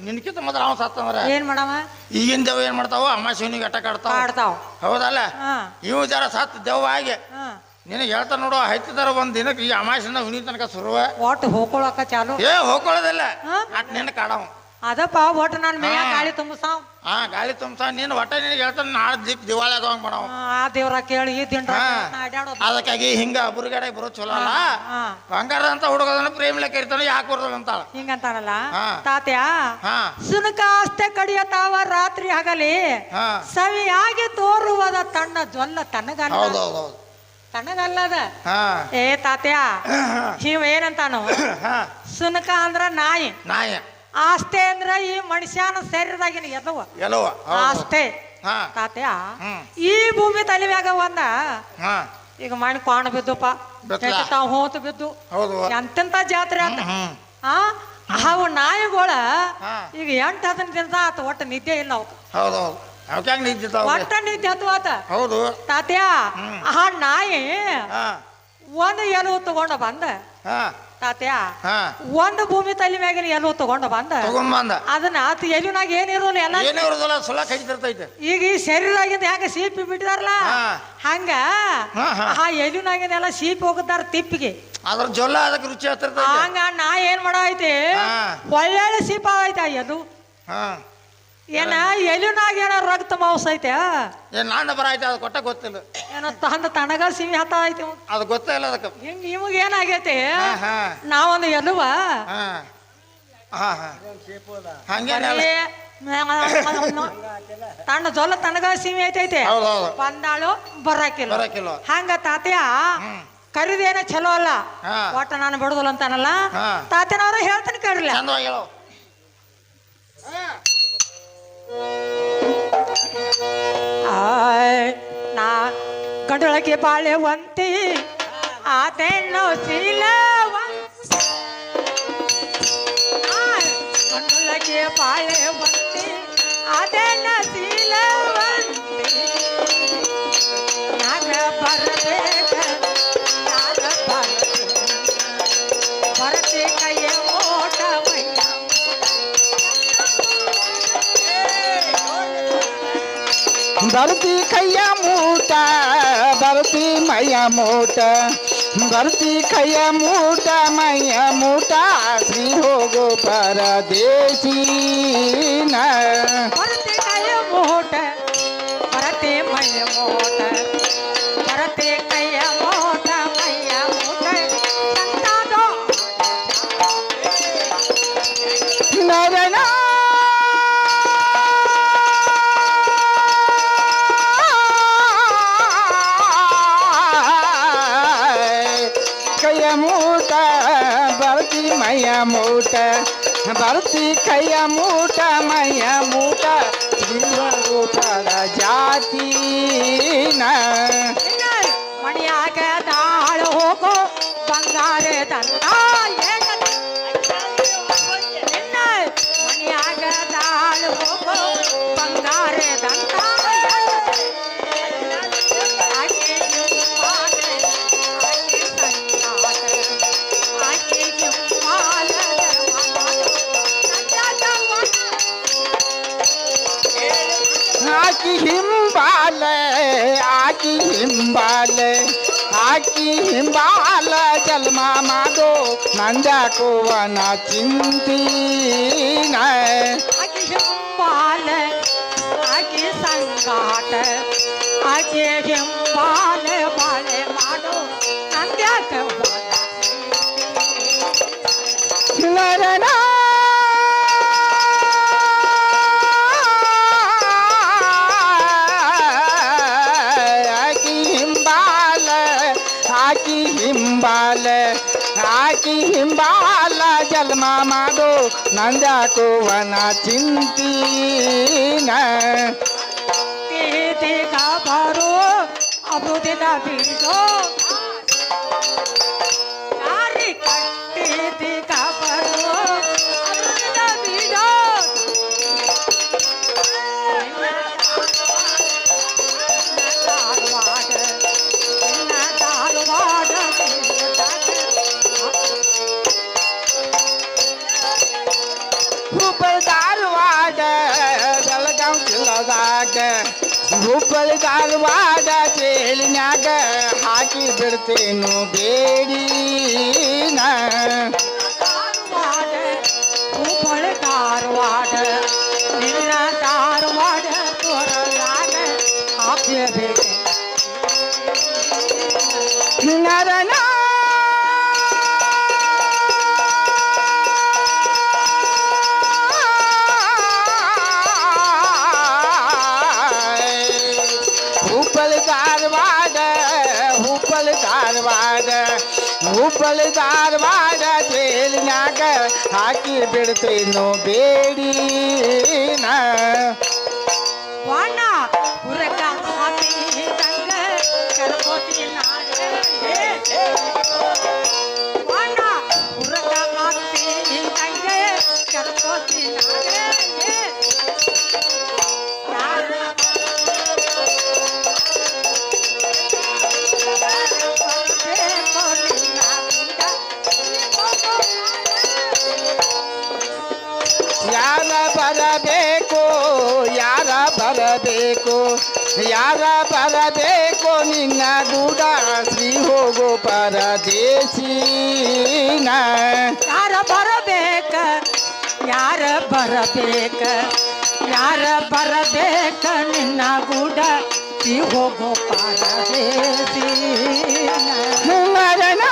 Speaker 3: ನಿನ್ಕಿಂತ ಮೊದಲು ಅವ ಸತ್ತಂದ್ರ
Speaker 1: ಏನ್ ಮಾಡವ
Speaker 3: ಈಗಿನ ದೇವ್ ಏನ್ ಮಾಡ್ತಾವ ಅಮ್ಮ ಶಿವನಿಗೆ ಅಟ್ಟ ಕಾಡ್ತಾವ ಹೌದಲ್ಲ ಇವ್ ಜರ ಸತ್ ದೇವ್ ಆಗಿ ನಿನಗೆ ಹೇಳ್ತಾನ ನೋಡುವ ಹೈತದಾರ ಒಂದ್ ದಿನಕ್ಕೆ ಈ ಅಮಾಸಿಂದ ಹುಣಿ ತನಕ ಶುರುವ
Speaker 1: ಒಟ್ಟು ಹೋಗ್ಕೊಳಕ ಚಾಲು
Speaker 3: ಹೋಗ್ಕೊಳ್ಳೋದಿಲ್ಲ ಅಟ್ ನಿನ್ನ ಕಾಡವ
Speaker 1: ಅದಪ್ಪ ಒಟ್ಟು ನಾನು ಮೇಯ ಗಾಳಿ ತುಂಬಿಸಾವ್
Speaker 3: ಗಾಳಿ ತುಂಬಸ ನೀನು ಒಟ್ಟ ನಿನಗೆ ಹೇಳ್ತಾನೆ ನಾಳೆ ದಿವಾಳಿ ಆಗೋಂಗ್ ಮಾಡವ
Speaker 1: ಆ ದೇವ್ರ ಕೇಳಿ ಈ ದಿನ
Speaker 3: ಅದಕ್ಕಾಗಿ ಹಿಂಗ ಅಬುರ್ಗಡೆ ಬರೋ ಚಲೋ ಅಲ್ಲ ಬಂಗಾರ ಅಂತ ಹುಡುಗದನ್ನ ಪ್ರೇಮಿಲ ಕರಿತಾನೆ ಯಾಕೆ ಬರ್ತದ ಅಂತಾಳ
Speaker 1: ಹಿಂಗಂತಾನಲ್ಲ ತಾತ್ಯ ಸುನಕ ಅಷ್ಟೇ ಕಡಿಯತಾವ ರಾತ್ರಿ ಹಗಲಿ ಸವಿಯಾಗಿ ತೋರುವದ ತಣ್ಣ ಜ್ವಲ್ಲ ತಣ್ಣಗಲ್ಲದ ಏ ತಾತ್ಯ ಇವ್ ಏನಂತಾನು ಸುನಕ ಅಂದ್ರ ನಾಯಿ ಆಸ್ತೆ ಅಂದ್ರ ಈ ಮನುಷ್ಯನ ಶರೀರದಾಗಿನ ಎದವ ಆಸ್ತೆ ತಾತ್ಯ ಈ ಭೂಮಿ ತಲೆ ಮ್ಯಾಗ ಒಂದ ಈಗ ಮಣಿ ಕಾಣ ಬಿದ್ದುಪ್ಪ ತಾವ್ ಹೋತ ಬಿದ್ದು ಎಂತೆಂತ ಜಾತ್ರೆ ಅಂತ ಅವು ನಾಯಿಗಳ ಈಗ 8-10 ದಿನ ಆತ ಒಟ್ಟು ನಿದ್ದೆ ಇಲ್ಲ ಒಟ್ಟ ನಿದ್ದೆ ಹತ್ತು ಆತ ತಾತ್ಯ ಆ ನಾಯಿ ಒಂದು ಎಲು ತಗೊಂಡ ಬಂದ ತಾತ್ಯ ಒಂದು ಭೂಮಿ ತಲೆ ಮ್ಯಾಗಿನ ಎಲು ತಗೊಂಡ ಬಂದ ಅದನ್ನ ಆತ ಎಲಿನಾಗ ಏನಿರೋಲ್ಲ ಎಲ್ಲ ಈಗ ಈ ಶರೀರಾಗಿಂದ ಹೆಂಗ ಸೀಪಿ ಬಿಟ್ಟಿದಾರಲ್ಲ ಹಂಗ ಆ ಎಲಿನಾಗಿನೆಲ್ಲ ಸೀಪಿ ಹೋಗುತ್ತಾರ ತಿಪ್ಪಿಗೆ
Speaker 3: ಅದ್ರ ಜೊಲ್ಲ ಅದಕ್ಕೆ ರುಚಿ ಹತ್ತಿರ್ತೈತಿ.
Speaker 1: ಹಂಗ ನಾ ಏನ್ ಮಾಡೈತಿ ಒಳ್ಳೆ ಸಿಪ ಐತೆ ಅದು
Speaker 3: ಹಾ
Speaker 1: ಏನ ಎಲಿನಾಗ ಏನ ರಕ್ತ ಮಾಂಸ ಐತೆ
Speaker 3: ಏನ್ ನಾಣ್ಣ ಬರ ಐತೆ ಅದು ಕೊಟ್ಟ ಗೊತ್ತಿಲ್ಲ.
Speaker 1: ಏನೋ ತನಗ ಸಿಮಿ ಹತ್ತ ಐತಿ
Speaker 3: ಅದು ಗೊತ್ತೇ ಇಲ್ಲ ಅದಕ್ಕೆ.
Speaker 1: ಹಿಂಗ ಇವಾಗ ಏನಾಗೈತಿ
Speaker 3: ಹಾ
Speaker 1: ನಾವೊಂದು ಎಲುವ
Speaker 3: ಹಾ ಹಾ ಹಾ ಹಂಗೇನಲ್ಲ.
Speaker 1: ತಣ್ಣ ಜೊಲ್ಲ ತನಗ ಸಿಮಿ ಐತೈತೆ
Speaker 3: ಹೌದೌದು
Speaker 1: ಬಂದಾಳು ಬರಾಕಿಲ್ಲ
Speaker 3: ಬರಕಿಲ್ಲ.
Speaker 1: ಹಂಗ ತಾತ್ಯ ಕರಿದೇನ ಚಲೋ ಅಲ್ಲ ಒಟ್ಟ ನಾನು ಬಿಡುದಿಲ್ಲ ಅಂತಾನಲ್ಲ ತಾತ್ಯನವ್ರ ಹೇಳ್ತಾನೆ ಕೇಳಿಲ್ಲ.
Speaker 3: ಚಂದವಾಗಿ ಹೇಳು.
Speaker 1: ನಾ ಗಂಡೊಳಗೆ ಬಾಳೆವಂತಿ ಆತೇನೋ ಗಂಡೊಳಗೆ ಬಾಳೆವಂತಿ ಆತೇನ ಶೀಲವಂತಿ ನಾಗ ಬರಬೇಕ ನಾಗ ಬರತೆ ಕೈಯ ಓಟ ಮೈಯ
Speaker 7: ಬರ್ತಿ ಕೈಯ ಮೂಟ ಬರ್ತಿ ಮೈಯ ಮೂಟ ಬರ್ತಿ ಕೈಯ ಮೂಟ ಮೈಯ ಮೂಟ ಶ್ರೀ ಹೋಗೋ ಪರದೇಶೀನ
Speaker 1: ಬರತೆ ಕೈಯ ಮೂಟ ಬರತೆ ಮೈಯ ಮೂಟ ಬರತೆ ಕೈಯ ಮೂಟ ಮೈಯ ಮೂಟ ಸಂತಾದೋ
Speaker 7: ನರನ ಕೈಯ ಮೂಟ ಬರ್ತಿ ಮೈಯ ಮೂಟ ಬರ್ತಿ ಕೈಯ ಮೂಟ ಮೈಯ ಮೂಟ ಶ್ರೀವರ ಜಾತೀನ
Speaker 1: ಮಣಿಯಾಗ ದಾಳ ಹೋಗೋ ಬಂಗಾರ ದಂತ ಮಣಿಯಾಗ ದಾಳ ಹೋಗೋ ಬಂಗಾರ ದಂತ
Speaker 7: ಆಕಿ ಹಿಂಬಾಲ ಆಕಿ ಹಿಂಬಾಲ ಆಕಿ ಹಿಂಬಾಲ ಜನ್ಮ ಮಾಡೋ ನಂದ್ಯಾಕೋವನ ಚಿಂತೀನ
Speaker 1: ಆಕೆ ಹಿಂಬಾಲ ಆಕೆ ಸಂಗಾಟ ಆಕೆ ಹಿಂಬಾಲ ಬಾಳೆ ಮಾಡೋ ನಂದ್ಯಾಕ
Speaker 7: ನರನ ಆಕಿ ಹಿಂಬಾಲ ಆಕಿ ಹಿಂಬಾಲ ಆಕಿ ಹಿಂಬಾಲ ಜನ್ಮ ಮಾಡೋ ನಂದ್ಯಾಕೋವನ ಚಿಂತೀನ
Speaker 1: ತೀಗ ಬರೋ ಅಬುದಿನ ಬೀಜೋ ಯಾರಿ ಕಟ್ಟಿದೀಗ ಬರೋ ಅಬುದಿನ ಬೀಜೋ ಧಾರವಾಡ ಧಾರವಾಡ
Speaker 7: ಹುಬ್ಬಳ್ಳಿ ಧಾರವಾಡ ಬೆಳಗಾವಿ ಜಿಲ್ಲಾದಾಗ ಹುಬ್ಬಳ್ಳಿ ಧಾರವಾಡ ಜೇಲಿನ್ಯಾಗ ಹಾಕಿ ಬಿಡ್ತೇನು ಬೇಡಿನ
Speaker 1: ಧಾರವಾಡ ಹುಬ್ಬಳ್ಳಿ ಧಾರವಾಡ ನಿನ್ನ ಧಾರವಾಡ ತೋರಲಾಗ ಹಾಕಬೇಕು
Speaker 7: ನರನ ಹುಬ್ಬಳ್ಳಿ ಧಾರವಾಡ ಹುಬ್ಬಳ್ಳಿ ಧಾರವಾಡ ಹುಬ್ಬಳ್ಳಿ ಧಾರವಾಡ ಜೇಲಿನ್ಯಾಗ ಹಾಕಿ ಬಿಡ್ತೇನು ಬೇಡಿನ
Speaker 1: ವಾಣ ಉರಕ ಹಾಕಿದಂಗ ಕರ್ಕೋತಿ ನಾಳೆ ವಾಣ ಉರಕ ಹಾಕಿದಂಗ ಕರ್ಕೋತಿ ನಾಳೆ
Speaker 7: ಯಾರ ಬರಬೇಕು ಯಾರ ಬರಬೇಕು ಯಾರ ಬರಬೇಕು ನಿನ್ನ ಗೂಡ ಶ್ರೀ ಹೋಗೋ ಪರದೇಶಿನ
Speaker 1: ಯಾರ ಬರಬೇಕ ಯಾರ ಬರಬೇಕ ಯಾರ ಬರಬೇಕ ನಿನ್ನ ಗೂಡ ತಿ ಹೋಗೋ ಪರದೇಶಿ
Speaker 7: ಮರಣ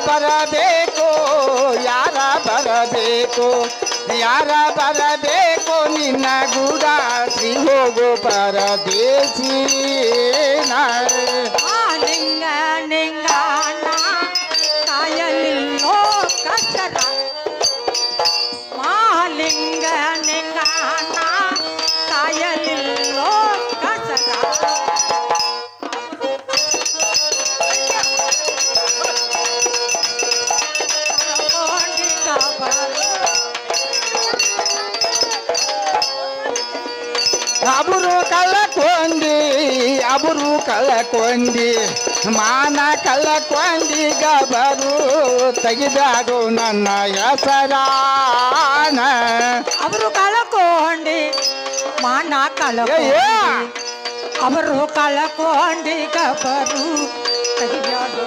Speaker 7: ಬರಬೇಕು ಯಾರ ಬರಬೇಕು ಯಾರ ಬರಬೇಕು ನಿನ್ನ ಗೂಡ ಶ್ರೀ ಹೋಗೋ ಪರದೇಶಿ
Speaker 1: ನಿಂಗ ನಿಂಗಾಣ ಕಾಯಲಿಲ್ಲೋ ಕಸರ ಮಾಲಿಂಗ ನಿಂಗಾಣ ಕಾಯಲಿಲ್ಲೋ ಕಸರ
Speaker 7: ಅಬರು ಕಳಕೊಂಡಿ ಮಾನ ಕಳಕೊಂಡಿ ಗಬರು ತೆಗಿದಾಡು ನನ್ನ ಹೆಸರಾನ
Speaker 1: ಅವರು ಕಳಕೊಂಡಿ ಮಾನ ಕಳಕೊಂಡಿ ಅವರು ಕಳಕೊಂಡಿ ಗಬರು ತೆಗಿಯಾಡು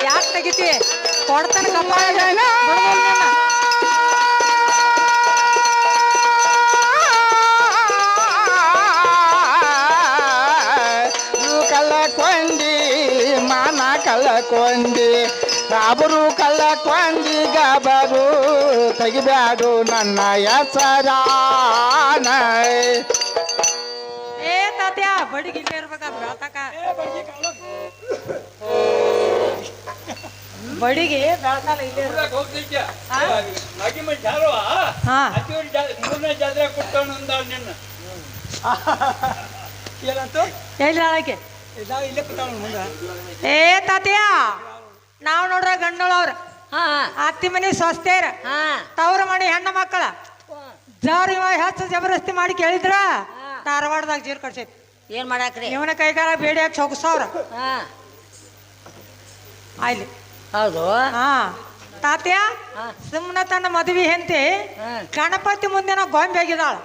Speaker 1: ಯಾಕೆ ತೆಗಿತಿ ಕೊಡ್ತಾನೆ ಕಪ್ಪಾಳ
Speaker 7: ಕಳಕೊಂಡಿ ಮಾನ ಕಳಕೊಂಡಿ ಅಬರು ಕಳಕೊಂಡಿ ಗಬರು ತೆಗಿಬ್ಯಾಡು ನನ್ನ ಹೆಸರಾನ
Speaker 1: ಏ ತಾತ್ಯ ಬಡಿಗೆ ಇಲ್ಲೇ ಇರ್ಬೇಕ ಬೆಳ್ತಾಕ ಬಡಿಗೆ ಬೆಳ್ತಾಲ ಇಲ್ಲೇ ಹಾ ಎಲ್ಲಿ ಆಳಕ್ಕೆ ಏ ತಾತ್ಯ ನಾವ್ ನೋಡ್ರ ಗಂಡೋಳವ್ರ ಅತ್ತಿ ಮನಿ ಸ್ವಸ್ಥೇರ ತವ್ರ ಮನಿ ಹೆಣ್ಣ ಮಕ್ಕಳ ಜವ್ರ ಇವ ಹೆಚ್ಚು ಜಬರಸ್ತಿ ಮಾಡಿ ಕೇಳಿದ್ರ ಧಾರವಾಡದಾಗ ಜೀರ್ ಕಡ್ಸೈತಿ
Speaker 6: ಏನ್ ಮಾಡಾಕ್ರಿ
Speaker 1: ಇವನ ಕೈಗಾರ ಬೇಡಿ ಹಾಕಿ ಹೋಗಸವ್ರ ಆಯ್ಲಿ
Speaker 6: ಹೌದು
Speaker 1: ಹಾ ತಾತ್ಯ ಸುಮ್ನ ತನ್ನ ಮದುವೆ ಹೆಂತಿ ಗಣಪತಿ ಮುಂದಿನ ಗೊಂಬೆ ಆಗಿದಾಳ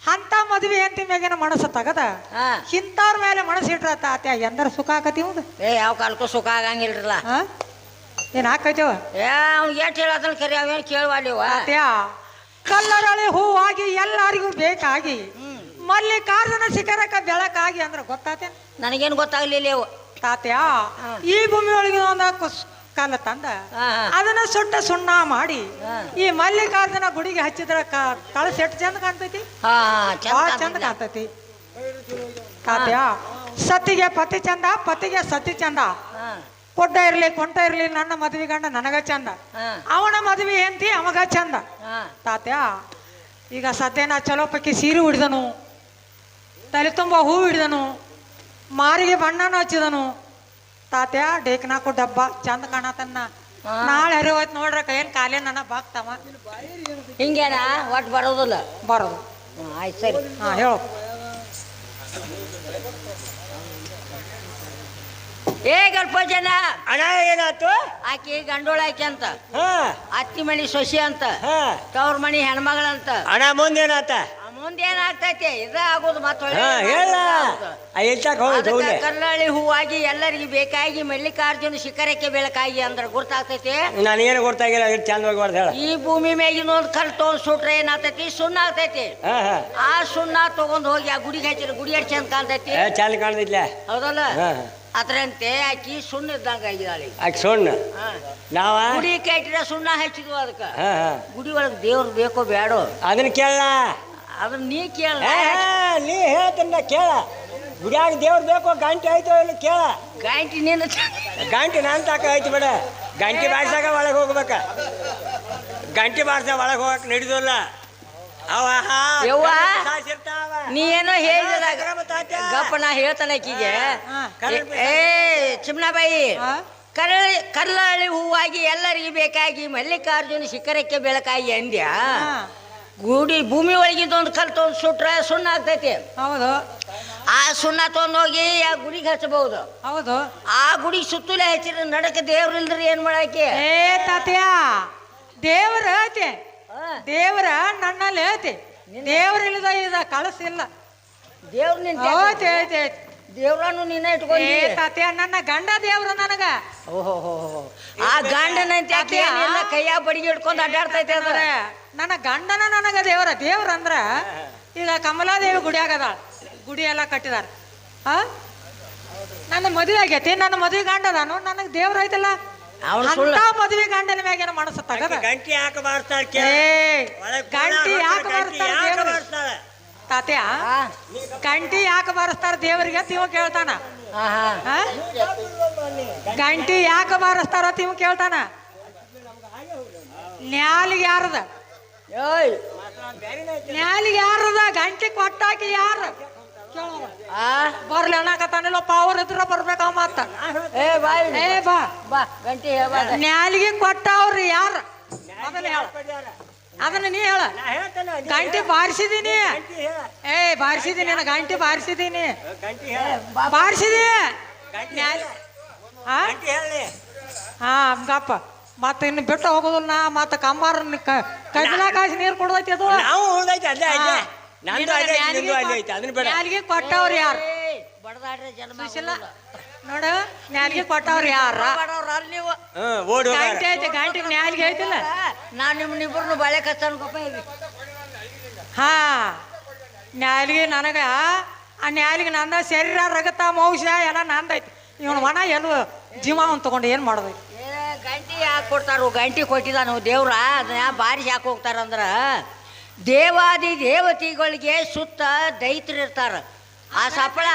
Speaker 1: ಅಂತ ಮದುವೆ ಹೆಂತಿ ಮ್ಯಾಗಿನ ಮನಸ್ಸು ತಗದ ಇಂಥವ್ರ ಮೇಲೆ ಮನಸ್ಸು ಇಟ್ರ ತಾತ್ಯ ಎಂದರ ಸುಖ ಆಕತಿ ಇವ್ದು
Speaker 6: ಏ ಯಾವ ಕಾಲಕ್ಕೂ ಸುಖ ಆಗಂಗಿಲ್ರಲ್ಲ
Speaker 1: ಏನ್ ಹಾಕೈತಿವ
Speaker 6: ಏ ಅವ್ನು ಎಷ್ಟು ಹೇಳದನ್ ಕರಿ ಅವೇನು ಕೇಳುವಲ್ಲಿವ
Speaker 1: ತಾತ್ಯ ಕಲ್ಲರಳಿ ಹೂವಾಗಿ ಎಲ್ಲರಿಗೂ ಬೇಕಾಗಿ ಮಲ್ಲಿಕಾರ್ಜುನ ಶಿಖರಕ್ಕ ಬೆಳಕಾಗಿ ಅಂದ್ರೆ ಗೊತ್ತಾತೇನ್
Speaker 6: ನನಗೇನು ಗೊತ್ತಾಗ್ಲಿಲ್ಲ ಇವು
Speaker 1: ತಾತ್ಯ ಈ ಭೂಮಿ ಒಳಗೆ ಒಂದು ಕಲ್ಲ ತಂದ ಅದನ್ನ ಸುಟ್ಟ ಸುಣ್ಣ ಮಾಡಿ ಈ ಮಲ್ಲಿಕಾರ್ಜುನ ಗುಡಿಗೆ ಹಚ್ಚಿದ್ರ ಕಳಸ ಎಷ್ಟು ಚಂದ ಕಾಣ್ತೈತಿ ಬಹಳ ಚಂದ ಕಾಣ್ತೈತಿ ತಾತ್ಯ ಸತಿಗೆ ಪತಿ ಚಂದ ಪತಿಗೆ ಸತಿ ಚಂದ ಕೊಡ್ಡ ಇರ್ಲಿ ಕೊಂಟ ಇರ್ಲಿ ನನ್ನ ಮದ್ವಿ ಗಂಡ ನನಗ ಚಂದ ಅವನ ಮದ್ವಿ ಹೆಂತಿ ಅವಾಗ ಚಂದ ತಾತ್ಯ ಈಗ ಸದ್ಯ ನಾ ಚಲೋ ಪಕ್ಕಿ ಸೀರೆ ಹಿಡಿದನು ತಲೆ ತುಂಬ ಹೂ ಹಿಡಿದನು ಮಾರಿಗೆ ಬಣ್ಣನ ಹಚ್ಚಿದನು ತಾತ್ಯ ಡೇಕ್ನಾಕು ಡಬ್ಬ ಚಂದ ಕಾಣತನ್ನ ನಾಳೆ ಹರಿವತ್ ನೋಡ್ರ ಕೈಯನ್ ಕಾಲೇ ನನ್ನ ಬಾಗ್ತಾವ
Speaker 6: ಹಿಂಗೇನ ಒಟ್ಟು ಬರೋದಿಲ್ಲ
Speaker 1: ಬರೋದು
Speaker 6: ಆಯ್ತು ಸರಿ
Speaker 1: ಹಾ ಹೇಳು
Speaker 6: ಏ ಗಣಪಜನ
Speaker 5: ಅಣ್ಣ ಏನಾಯ್ತು
Speaker 6: ಆಕಿ ಗಂಡೋಳ ಆಕಿ ಅಂತ
Speaker 5: ಹಾ
Speaker 6: ಅತ್ತಿ ಮನಿ ಸೊಸಿ ಅಂತ
Speaker 5: ಹಾ
Speaker 6: ತವ್ರ ಮನಿ ಹೆಣ್ಮಗಳಂತ
Speaker 5: ಅಣ್ಣ ಮುಂದೇನಾತ
Speaker 6: ಮುಂದೇನಾಗ್ತೈತಿ ಇದ ಆಗೋದು ಮತ್ತೆ
Speaker 5: ಹಾ ಹೇಳ ಎಲ್ತಾಕ ಹೋಗಿ
Speaker 6: ಕಲ್ಲಳ್ಳಿ ಹೂವಾಗಿ ಎಲ್ಲರಿಗೆ ಬೇಕಾಗಿ ಮಲ್ಲಿಕಾರ್ಜುನ ಶಿಖರಕ್ಕೆ ಬೆಳಕಾಗಿ ಅಂದ್ರೆ ಗುರ್ತಾಗ್ತೈತಿ
Speaker 5: ನನಗೇನು ಗೊತ್ತಾಗಿಲ್ಲ ಎಷ್ಟು ಚಂದವಾಗಿ ಬರ್ದು ಹೇಳ
Speaker 6: ಈ ಭೂಮಿ ಮ್ಯಾಗಿನ ಒಂದು ಕಲ್ ತಗೊಂಡ್ ಸುಟ್ರೆ ಏನಾಗ್ತೈತಿ ಸುಣ್ಣ ಆಗ್ತೈತಿ
Speaker 5: ಹಾ ಹಾ
Speaker 6: ಆ ಸುಣ್ಣ ತಗೊಂಡ್ ಹೋಗಿ ಆ ಗುಡಿಗೆ ಹಚ್ಚಿರ ಗುಡಿ ಎಷ್ಟು ಚಂದ ಕಾಣ್ತೈತಿ
Speaker 5: ಚಂದ ಕಾಣ್ತಿದ್ಲ
Speaker 6: ಹೌದಲ್ಲ
Speaker 5: ಹಾ
Speaker 6: ಅದ್ರಂತೆ ಆಕಿ ಸುಣ್ಣ ಇದ್ದಂಗ ಆಗಿದ್ದಾಳೆ
Speaker 5: ಆಕೆ ಸುಣ್ಣ ನಾವ
Speaker 6: ಗುಡಿ ಕಟ್ಟಿರ ಸುಣ್ಣ ಹಚ್ಚಿದ್ವು ಅದಕ್ಕ
Speaker 5: ಹಾ ಹಾ
Speaker 6: ಗುಡಿ ಒಳಗ್ ದೇವ್ರು ಬೇಕೋ ಬೇಡೋ
Speaker 5: ಅದನ್ನ ಕೇಳ
Speaker 6: ಅದನ್ನ ನೀ ಕೇಳ
Speaker 5: ನೀ ಹೇಳ್ತನ್ನ ಕೇಳ ಗುಡಿಯಾಗ ದೇವ್ರು ಬೇಕು ಗಂಟೆ ಆಯ್ತು ಇಲ್ಲ ಕೇಳ
Speaker 6: ಗಾಂಟಿ ನೀನು
Speaker 5: ಗಂಟೆ ನಾನು ತಾಕ ಆಯ್ತು ಬೇಡ ಗಂಟೆ ಬಾರ್ಸಾಗ ಒಳಗೆ ಹೋಗ್ಬೇಕ ಗಂಟೆ ಬಾರ್ಸ ಒಳಗೆ ಹೋಗಕ್ ನಡಿದಲ್ಲ
Speaker 6: ಯವ್ವ ನೀ ಏನೋ ಹೇಳಿದಾಗ ಗಪ್ಪ ನಾ ಹೇಳ್ತಾನೆ ಆಕಿಗೆ ಏ ಚಿಮ್ನಾಬಾಯಿ ಕಲ್ಲಳ್ಳಿ ಹೂವಾಗಿ ಎಲ್ಲರಿಗೆ ಬೇಕಾಗಿ ಮಲ್ಲಿಕಾರ್ಜುನ ಶಿಖರಕ್ಕೆ ಬೆಳಕಾಗಿ ಅಂದ್ಯ ಗುಡಿ ಭೂಮಿ ಒಳಗಿದ್ದೊಂದು ಕಲ್ ತೊಗೊಂಡು ಸುಟ್ರೆ ಸುಣ್ಣ ಆಗ್ತೈತಿ
Speaker 1: ಹೌದು
Speaker 6: ಆ ಸುಣ್ಣ ತೊಗೊಂಡೋಗಿ ಆ ಗುಡಿಗೆ ಹಚ್ಚಬಹುದು.
Speaker 1: ಹೌದು.
Speaker 6: ಆ ಗುಡಿ ಸುತ್ತಲೇ ಹಚ್ಚಿರ ನಡಕ ದೇವ್ರಿಲ್ದ್ರಿ ಏನ್ ಮಾಡಾಕಿ?
Speaker 1: ಏ ತಾತ್ಯ, ದೇವ್ರ ಐತಿ, ದೇವ್ರ ನನ್ನಲ್ಲಿ ಐತಿ. ದೇವ್ರ ಇಲ್ಲದ ಇದ ಕಳಸಿಲ್ಲ.
Speaker 6: ದೇವ್ರ ನಿನ್
Speaker 1: ಐತಿ ಐತಿ ಐತಿ.
Speaker 6: ದೇವ್ರನ್ನು ನೀನ ಇಟ್ಕೊಂಡಿ.
Speaker 1: ಏ ತಾತ್ಯ, ನನ್ನ ಗಂಡ ದೇವ್ರ ನನಗ.
Speaker 6: ಓಹೋ, ಆ ಗಂಡನಂತ ಕೈಯಾಗ ಬಡಿಗೆ ಹಿಡ್ಕೊಂಡು ಅಡ್ಡಾಡ್ತೈತೆ ಅದ.
Speaker 1: ನನ್ನ ಗಂಡನ ನನಗ ದೇವ್ರ. ದೇವ್ರ ಅಂದ್ರ ಈಗ ಕಮಲಾದೇವಿ ಗುಡಿ ಆಗದ, ಗುಡಿ ಎಲ್ಲ ಕಟ್ಟಿದಾರ. ನನ್ನ ಮದುವೆ ಆಗೈತಿ, ನನ್ನ ಮದುವೆ ಗಂಡ ನಾನು, ನನಗ್ ದೇವ್ರ ಐತಲ್ಲ. ಅಂತ ಮದುವೆ ಗಂಡನ ಮ್ಯಾಗೇನ ಮನಸ್ಸು ತಗದ.
Speaker 5: ಗಂಟಿ ಯಾಕೆ ಬಾರಿಸ್ತಾರ?
Speaker 1: ಗಂಟಿ ಯಾಕೆ ಬಾರಿಸ್ತಾರ ತಾತ್ಯ? ಗಂಟಿ ಯಾಕೆ ಬಾರಿಸ್ತಾರ ದೇವರಿಗೆ ಅಂತ ಇವ ಕೇಳ್ತಾನ. ಗಂಟಿ ಯಾಕೆ ಬಾರಿಸ್ತಾರ ಅಂತ ಇವ ಕೇಳ್ತಾನ. ನ್ಯಾಲಿಗೆ ಯಾರದ? ನ್ಯಾಲಿಗೆ ಯಾರದ? ಗಂಟಿ ಕೊಟ್ಟಾಕಿ ಯಾರು ಬರ್ಲಿ ಅನ್ನಕತ್ತಾನಿಲ್ಲಪ್ಪ. ಅವ್ರ ಇದ್ರ ಬರ್ಬೇಕ ಮತ್ತ. ಏ ಬಾ
Speaker 6: ಗಂಟಿ
Speaker 1: ನ್ಯಾಲಿಗೆ ಕೊಟ್ಟವ್ರಿ ಯಾರು? ಅದನ್ನ ನೀ ಹೇಳ. ಗಂಟಿ ಬಾರಿಸಿದೀನಿ. ಏ ಬಾರಿಸಿದೀನಿ, ಗಂಟಿ ಬಾರಿಸಿದೀನಿ, ಬಾರಿಸಿದಿ. ಹಾ ಗಪ್ಪ. ಮತ್ತ ಇನ್ನು ಬಿಟ್ಟು ಹೋಗುದಿಲ್ಲ ನಾ. ಮತ್ತ ಕಂಬಾರ ಕಡ್ಲ ಕಾಸಿ ನೀರು ಕೊಡೋದೈತಿ ಅದು. ನ್ಯಾಲಿಗೆ ಕೊಟ್ಟವ್ರು ಯಾರು? ನೋಡ, ನ್ಯಾಲಿಗೆ ಕೊಟ್ಟವ್ರು ಯಾರ? ಗಂಟಿ ಐತಿ, ಗಂಟಿಗೆ ನ್ಯಾಲಿಗೆ ಐತಿಲ್ಲ.
Speaker 6: ನಾನ್ ನಿಮ್ಮನ್ನಿಬ್ಬರನ್ನು ಬಾಳೆ ಕಚ್ಚನ್ಕೊಪ್ಪ.
Speaker 1: ಹಾ, ನ್ಯಾಲಿಗೆ ನನಗ. ಆ ನ್ಯಾಲಿಗೆ ನಂದ ಶರೀರ ರಗತ ಮೌಷ ಎಲ್ಲ ನಂದೈತಿ. ಇವನು ಮನ ಎಲ್ಲ ಜೀವ ಅವ್ನು ತಗೊಂಡು ಏನ್ ಮಾಡೋದೈತಿ?
Speaker 6: ಗಂಟಿ ಯಾಕೆ ಕೊಡ್ತಾರ? ಗಂಟಿ ಕೊಟ್ಟಿದ್ದಾನು ದೇವ್ರ. ಅದನ್ನ ಬಾರಿಸಿ ಯಾಕೆ ಹೋಗ್ತಾರಂದ್ರ ದೇವಾದಿ ದೇವತೆಗಳಿಗೆ ಸುತ್ತ ದೈತ್ರು ಇರ್ತಾರ. ಆ ಸಪ್ಪಳ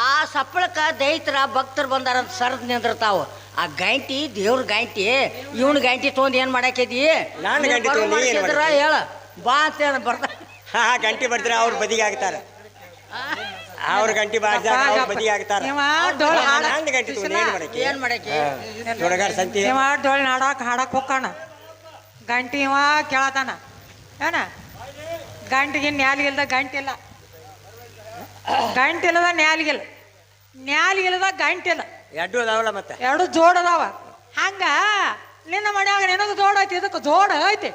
Speaker 6: ಆ ಸಪ್ಪಳಕ್ಕ ದೈತ್ರ ಭಕ್ತರು ಬಂದಾರಂತ ಸರದ್ ನಿಂದಿರ್ತಾವ. ಆ ಗಂಟಿ ದೇವ್ರ ಗಂಟಿ. ಇವನ್ ಗಂಟಿ ತೊಗೊಂಡು ಏನ್ ಮಾಡಾಕಿದಿ? ಹೇಳ ಬಾ ಅಂತ ಬರ್ತ.
Speaker 5: ಗಂಟಿ ಬರ್ತಾರೆ, ಅವ್ರ ಬದಿಗೆ ಆಗ್ತಾರ. ಅವ್ರ ಗಂಟಿ ಬದಿಗೆ ಆಗ್ತಾರ.
Speaker 6: ಏನ್ ಮಾಡಾಕಿ?
Speaker 1: ಡೋಳ್ ನಾಡಕ್ ಹಾಡಕ್ ಹೋಗ್ಕಾನ. ಗಂಟಿ ಇವ ಕೇಳತಾನ ಏನ? ಗಂಟಿಗೆ ನ್ಯಾಲಿಗಿಲ್ದ ಗಂಟಿಲ್ಲ, ಗಂಟಿಲ್ಲದ ನ್ಯಾಲಿಗಿಲ್ಲ, ನ್ಯಾಲಿಗಿಲ್ಲದ ಗಂಟಿಲ್ಲ.
Speaker 5: ಎರಡು ಅದಾವಲ್ಲ ಮತ್ತೆ?
Speaker 1: ಎರಡು ಜೋಡ್ ಅದಾವ. ಹಂಗ ನಿನ್ನ ಮನ್ಯಾಗ ನಿನಗ ಜೋಡ್ ಐತಿ, ಇದಕ್ಕೆ ಜೋಡ್ ಐತಿ.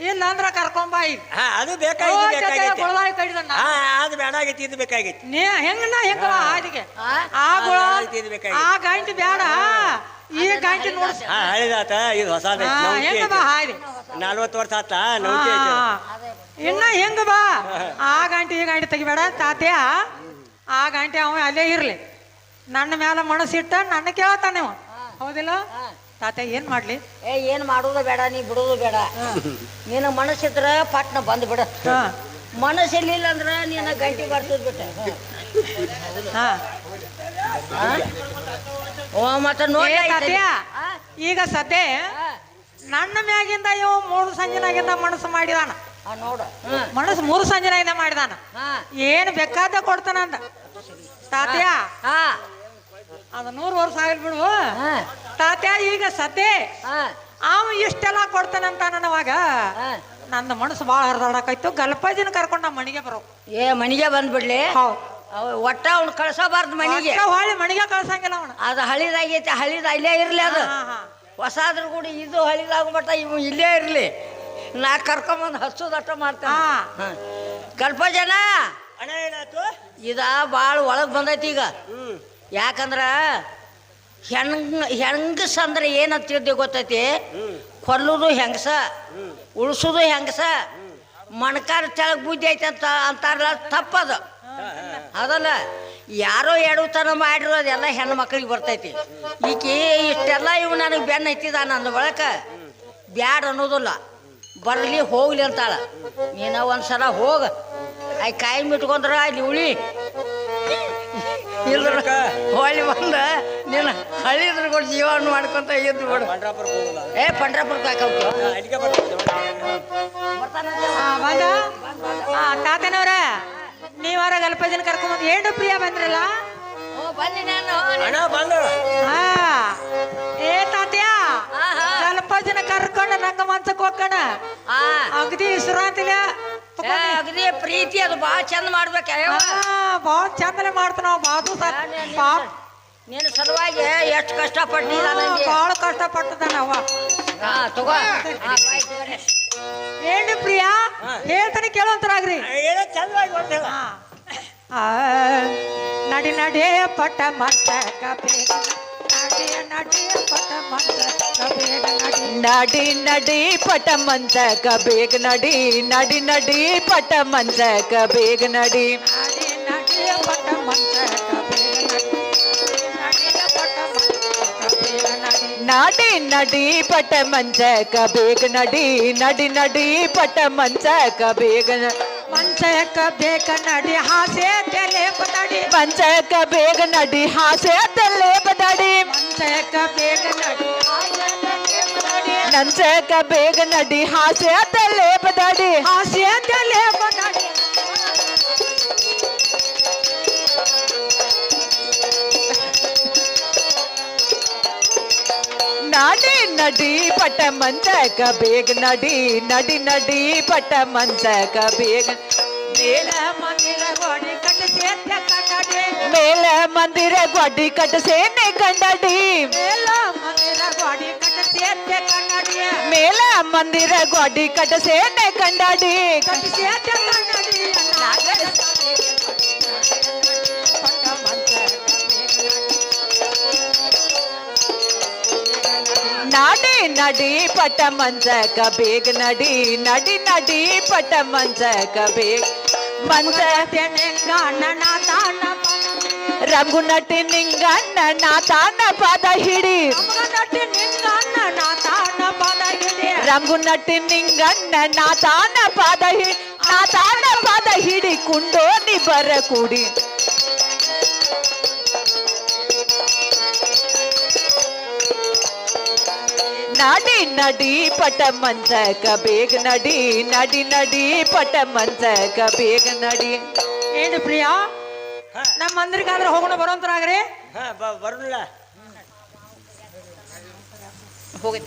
Speaker 1: ಇಲ್ಲ ಅಂದ್ರ ಕರ್ಕೊಂಬ. ಈಗ
Speaker 5: ಅದು ಬೇಕಾಗಿತ್ತು,
Speaker 1: ಅದು
Speaker 5: ಬೇಡಾಗೈತಿ, ಇದು ಬೇಕಾಗೈತಿ.
Speaker 1: ನೀ ಹೆಂಗನ ಹೆಂಗ ಹಾದಿಗೆ ಆ ಗಂಟಿ ಬೇಡ. ಈ ಗಂಟಿ ನೋಡ್ಸ
Speaker 5: ಹಳಿದಾತ, ಇದು ಹೊಸ 40 ವರ್ಷ ಆತ.
Speaker 1: ಇನ್ನ ಹೆಂಗ ಬಾ. ಆ ಗಂಟಿ ಈ ಗಂಟಿ ತೆಗಿಬೇಡ ತಾತ್ಯ. ಆ ಗಂಟಿ ಅವ ಅಲ್ಲೇ ಇರ್ಲಿ. ನನ್ನ ಮ್ಯಾಲ ಮನಸ್ಸಿಟ್ಟ ನನ್ನ ಕೇಳತಾನೆ ಅವ. ಹೌದಿಲ್ಲ ತಾತ? ಏನ್ ಮಾಡ್ಲಿ?
Speaker 6: ಏನ್ ಮಾಡುದು ಬೇಡ, ನೀ ಬಿಡುದು ಬೇಡ. ನಿನ್ನ ಮನಸ್ಸಿದ್ರ ಪಟ್ನ ಬಂದ್ ಬಿಡ. ಮನಸ್ಸಿರ್ಲಿಲ್ಲ ಅಂದ್ರ ನೀನ ಗಂಟಿ ಬರ್ತದ ಬಿಟ್ಟ. ಮತ್ತ ನೋಡಿ
Speaker 1: ತಾತ್ಯ, ಈಗ ಸದ್ಯ ನನ್ನ ಮ್ಯಾಗಿಂದ ಇವ 3 ಸಂಜೆನಾಗಿಂದ ಮನಸ್ಸು ಮಾಡಿದಾನ.
Speaker 6: ನೋಡು,
Speaker 1: ಮನಸ್ಸು 3 ಸಂಜೆನಾಗಿಂದ ಮಾಡಿದಾನ. ಏನ್ ಬೇಕಾದ ಕೊಡ್ತಾನ ಅಂದ ತಾತ್ಯ. ಅದು 100 ವರ್ಷ ಆಗಿಲ್ ಬಿಡು ತಾತ್ಯ. ಈಗ ಸದ್ಯ ಅವ ಇಷ್ಟೆಲ್ಲ ಕೊಡ್ತಾನಂತ ನನವಾಗ ನಂದು ಮನಸ್ಸು ಭಾಳ ಹರಿದಾಡಕೈತು. ಗಲ್ಪಾಜಿನ ಕರ್ಕೊಂಡು ನಮ್ಮ ಮನೆಗೆ ಬರೋ.
Speaker 6: ಮನೆಗೆ ಬಂದ್ಬಿಡ್ಲಿ. ಒಟ್ಟ ಅವ್ನು ಕಳ್ಸಬಾರ್ದು ಮನೆಗೆ.
Speaker 1: ಹೊಳ್ಳಿ ಮನೆಗೆ ಕಳ್ಸಂಗಿಲ್ಲ ಅವನು.
Speaker 6: ಅದು ಹಳಿದಾಗೈತಿ, ಹಳಿದ ಇಲ್ಲೇ ಇರ್ಲಿ. ಅದು ಹೊಸಾದ್ರ ಕೂಡ ಇದು ಹಳಿದಾಗ್ಬಿಟ್ಟ, ಇವು ಇಲ್ಲೇ ಇರ್ಲಿ. ನಾ ಕರ್ಕೊಂಬಂದು ಹಚ್ಚೋದಟ್ಟ ಮಾಡ್ತೇನೆ. ಗಲ್ಪಾಜನ ಇದ ಭಾಳ ಒಳಗ್ ಬಂದೈತಿ ಈಗ. ಯಾಕಂದ್ರ ಹೆಂಗಸ ಅಂದ್ರೆ ಏನಂತ ತಿಳ್ದಿ ಗೊತ್ತೈತಿ? ಕೊಲ್ಲುದು ಹೆಂಗಸ, ಉಳ್ಸುದು ಹೆಂಗಸ. ಮಣ್ಕಾರ ತೆಳಗ್ ಬುದ್ಧಿ ಐತಿ ಅಂತ ಅಂತಾರಲ್ಲ, ತಪ್ಪದ ಅದಲ್ಲ. ಯಾರೋ ಎಡತನ ಮಾಡಿರೋದೆಲ್ಲ ಹೆಣ್ಣು ಮಕ್ಳಿಗೆ ಬರ್ತೈತಿ. ಈಕಿ ಇಷ್ಟೆಲ್ಲ ಇವು ನನಗೆ ಬೆನ್ನ ಹತ್ತಿದ ನನ್ನ ಬಳಕ ಬ್ಯಾಡ ಅನ್ನೋದಿಲ್ಲ. ಬರಲಿ ಹೋಗ್ಲಿ ಅಂತಾಳ. ನೀನ ಒಂದ್ಸಲ ಹೋಗ, ಕಾಯಿ ಮಿಟ್ಕೊಂಡ್ರ ಅಲ್ಲಿ ಉಳಿ ಇಲ್ದ್ರ ಹೊಳ್ಳಿ ಬಂದ ನೀನು ಹಳಿದ್ರ ಕೂಡ ಜೀವನ ಮಾಡ್ಕೊಂತ ಎದ್ದು ಬಿಡು. ಪಂಡ್ರಾಪುರಕ್ಕೆ
Speaker 1: ಬಂದ ತಾತನವ್ರ ನೀವಾರ ಗಲ್ಪಜನ ಕರ್ಕೊಂಬಂದು ಏನು ಪ್ರಿಯ ಬಂದ್ರಲ್ಲ? ಏ ತಾತ್ಯ, ಗಲ್ಪಜನ ಕರ್ಕೊಂಡು ನಂಗ ಮನ್ಸಕ್ ಹೋಗ್ಕಣ. ಅಗದಿ ವಿಶ್ರಾಂತಿಲ್ಲ
Speaker 6: ಅಗದಿ ಪ್ರೀತಿ ಅದು ಭಾಳ ಚಂದ ಮಾಡ್ಬೇಕ
Speaker 1: ಭಾಳ ಚಂದನೆ ಮಾಡ್ತಾನ ಬಾದು ಪಾಪ್
Speaker 6: ನಿನ್ನ ಸಲುವಾಗಿ ಎಷ್ಟು ಕಷ್ಟಪಟ್ಟಿದ
Speaker 1: ಭಾಳ ಕಷ್ಟಪಟ್ಟದಾನ ಅವ
Speaker 6: ತಗೋ
Speaker 1: ಏನ್ರಿ ಪ್ರಿಯಾ ಹೇಳ್ತಾನೆ ಕೇಳೋಂತರಾಗ್ರಿ
Speaker 5: ಏನೋ ಚಂದವಾಗಿ ಗೊತ್ತಿಲ್ಲ
Speaker 1: ನಡಿ ನಡಿ ಪಟ್ಟ ಮಂತಕ ಬೇಗ ನಡಿ ನಡಿ ಪಟ್ಟ ಮಂತಕ ಬೇಗ ನಡಿ
Speaker 2: ನಡಿ ನಡಿ ಪಟ ಮಂಚಕ ಬೇಗ ನಡಿ ನಡಿ ನಡಿ ಪಟ ಮಂಚಕ ಬೇಗ ನಡಿ
Speaker 1: ನಡಿ ನಡಿ ಪಟ್ಟ ಮಂತಕ ಬೇಗ ನಡಿ ನಡಿ ಪಟ್ಟ ಮಂತಕ ಬೇಗ ನಡಿ
Speaker 2: ನಡಿ ನಡಿ ಪಟ ಮಂಚಕ ಬೇಗ ನಡಿ ನಡಿ ನಡಿ ಪಟ ಮಂಚಕ ಬೇಗ
Speaker 1: ಮಂಚಕ ಬೇಗ ನಡಿ ಹಾಸೆ ತಲೆ ಬದಡಿ
Speaker 2: ಮಂಚಕ ಬೇಗ ನಡಿ ಹಾಸೆ ತಲೆ ಬದಡಿ
Speaker 1: ಮಂಚಕ ಬೇಗ ನಡಿ
Speaker 2: ನಂಚಕ ಬೇಗ ನಡಿ ಹಾಸೆ ತಲೆ ಬದಡಿ
Speaker 1: ಹಾಸೆ ತಲೆ ಬದಡಿ
Speaker 2: ನಡಿ ನಡಿ ಪಟ ಮಂಚಕ ಬೇಗ ನಡಿ ನಡಿ ನಡಿ ಪಟ ಮಂಚಕ ಬೇಗ
Speaker 1: ಮೇಲ ಮಂದಿರ ಗೋಡಿ ಕಟ್ಟಿಸೆ ಕನ್ನಡಿ
Speaker 2: ಮೇಲ ಮಂದಿರ ಗೋಡಿ ಕಟ್ಟಸೇನೆ ಕಂಡಡಿ
Speaker 1: ಮೇಲ ಮಂದಿರ ಗೋಡಿ ಕಟ್ಟಿಸೆ ಕನ್ನಡಿ
Speaker 2: ಮೇಲ ಮಂದಿರ ಗೋಡಿ ಕಟ್ಟಸೇನೆ ಕಂಡಡಿ
Speaker 1: ಕಟ್ಟಿಸೆ ಕನ್ನಡಿ ಪಟ್ಟ ಮಂಚಕ
Speaker 2: ನಡಿ ನಡಿ ಪಟ ಮಂಚಕ ಬೇಗ ನಡಿ ನಡಿ ನಡಿ ಪಟ ಮಂಚಕ ಬೇಗ ಮಂಚ
Speaker 1: ನಿಂಗಣ್ಣ ತಾನ
Speaker 2: ರಂಗು ನಟಿ ನಿಂಗಣ್ಣ ನಾ ತಾನ ಪದ ಹಿಡಿ
Speaker 1: ನಟಿ ನಿಂಗಣ್ಣ ತಾನ ಪದ ಹಿಡಿ
Speaker 2: ರಂಗು ನಟಿ ನಿಂಗಣ್ಣ ನಾ ತಾನ ಪದ ಹಿಡಿ ನಾ ತಾನ ಪದ ಹಿಡಿ ಕುಂಡೋನಿ ಬರ ಕೂಡಿ ನಡಿ ನಡಿ ಪಟ ಮಂಚಕ ಬೇಗ ನಡಿ ನಡಿ ನಡಿ ಪಟ ಮಂಚಕ ಬೇಗ ನಡಿ
Speaker 1: ಏನು ಪ್ರಿಯಾ ನಮ್ಮ ಮಂದಿರಗಾದ್ರೆ ಹೋಗೋಣ ಬರೋಂತರಾಗ್ರಿ
Speaker 5: ಹಾ ಬರೋದಿಲ್ಲ
Speaker 6: ಹೋಗಿ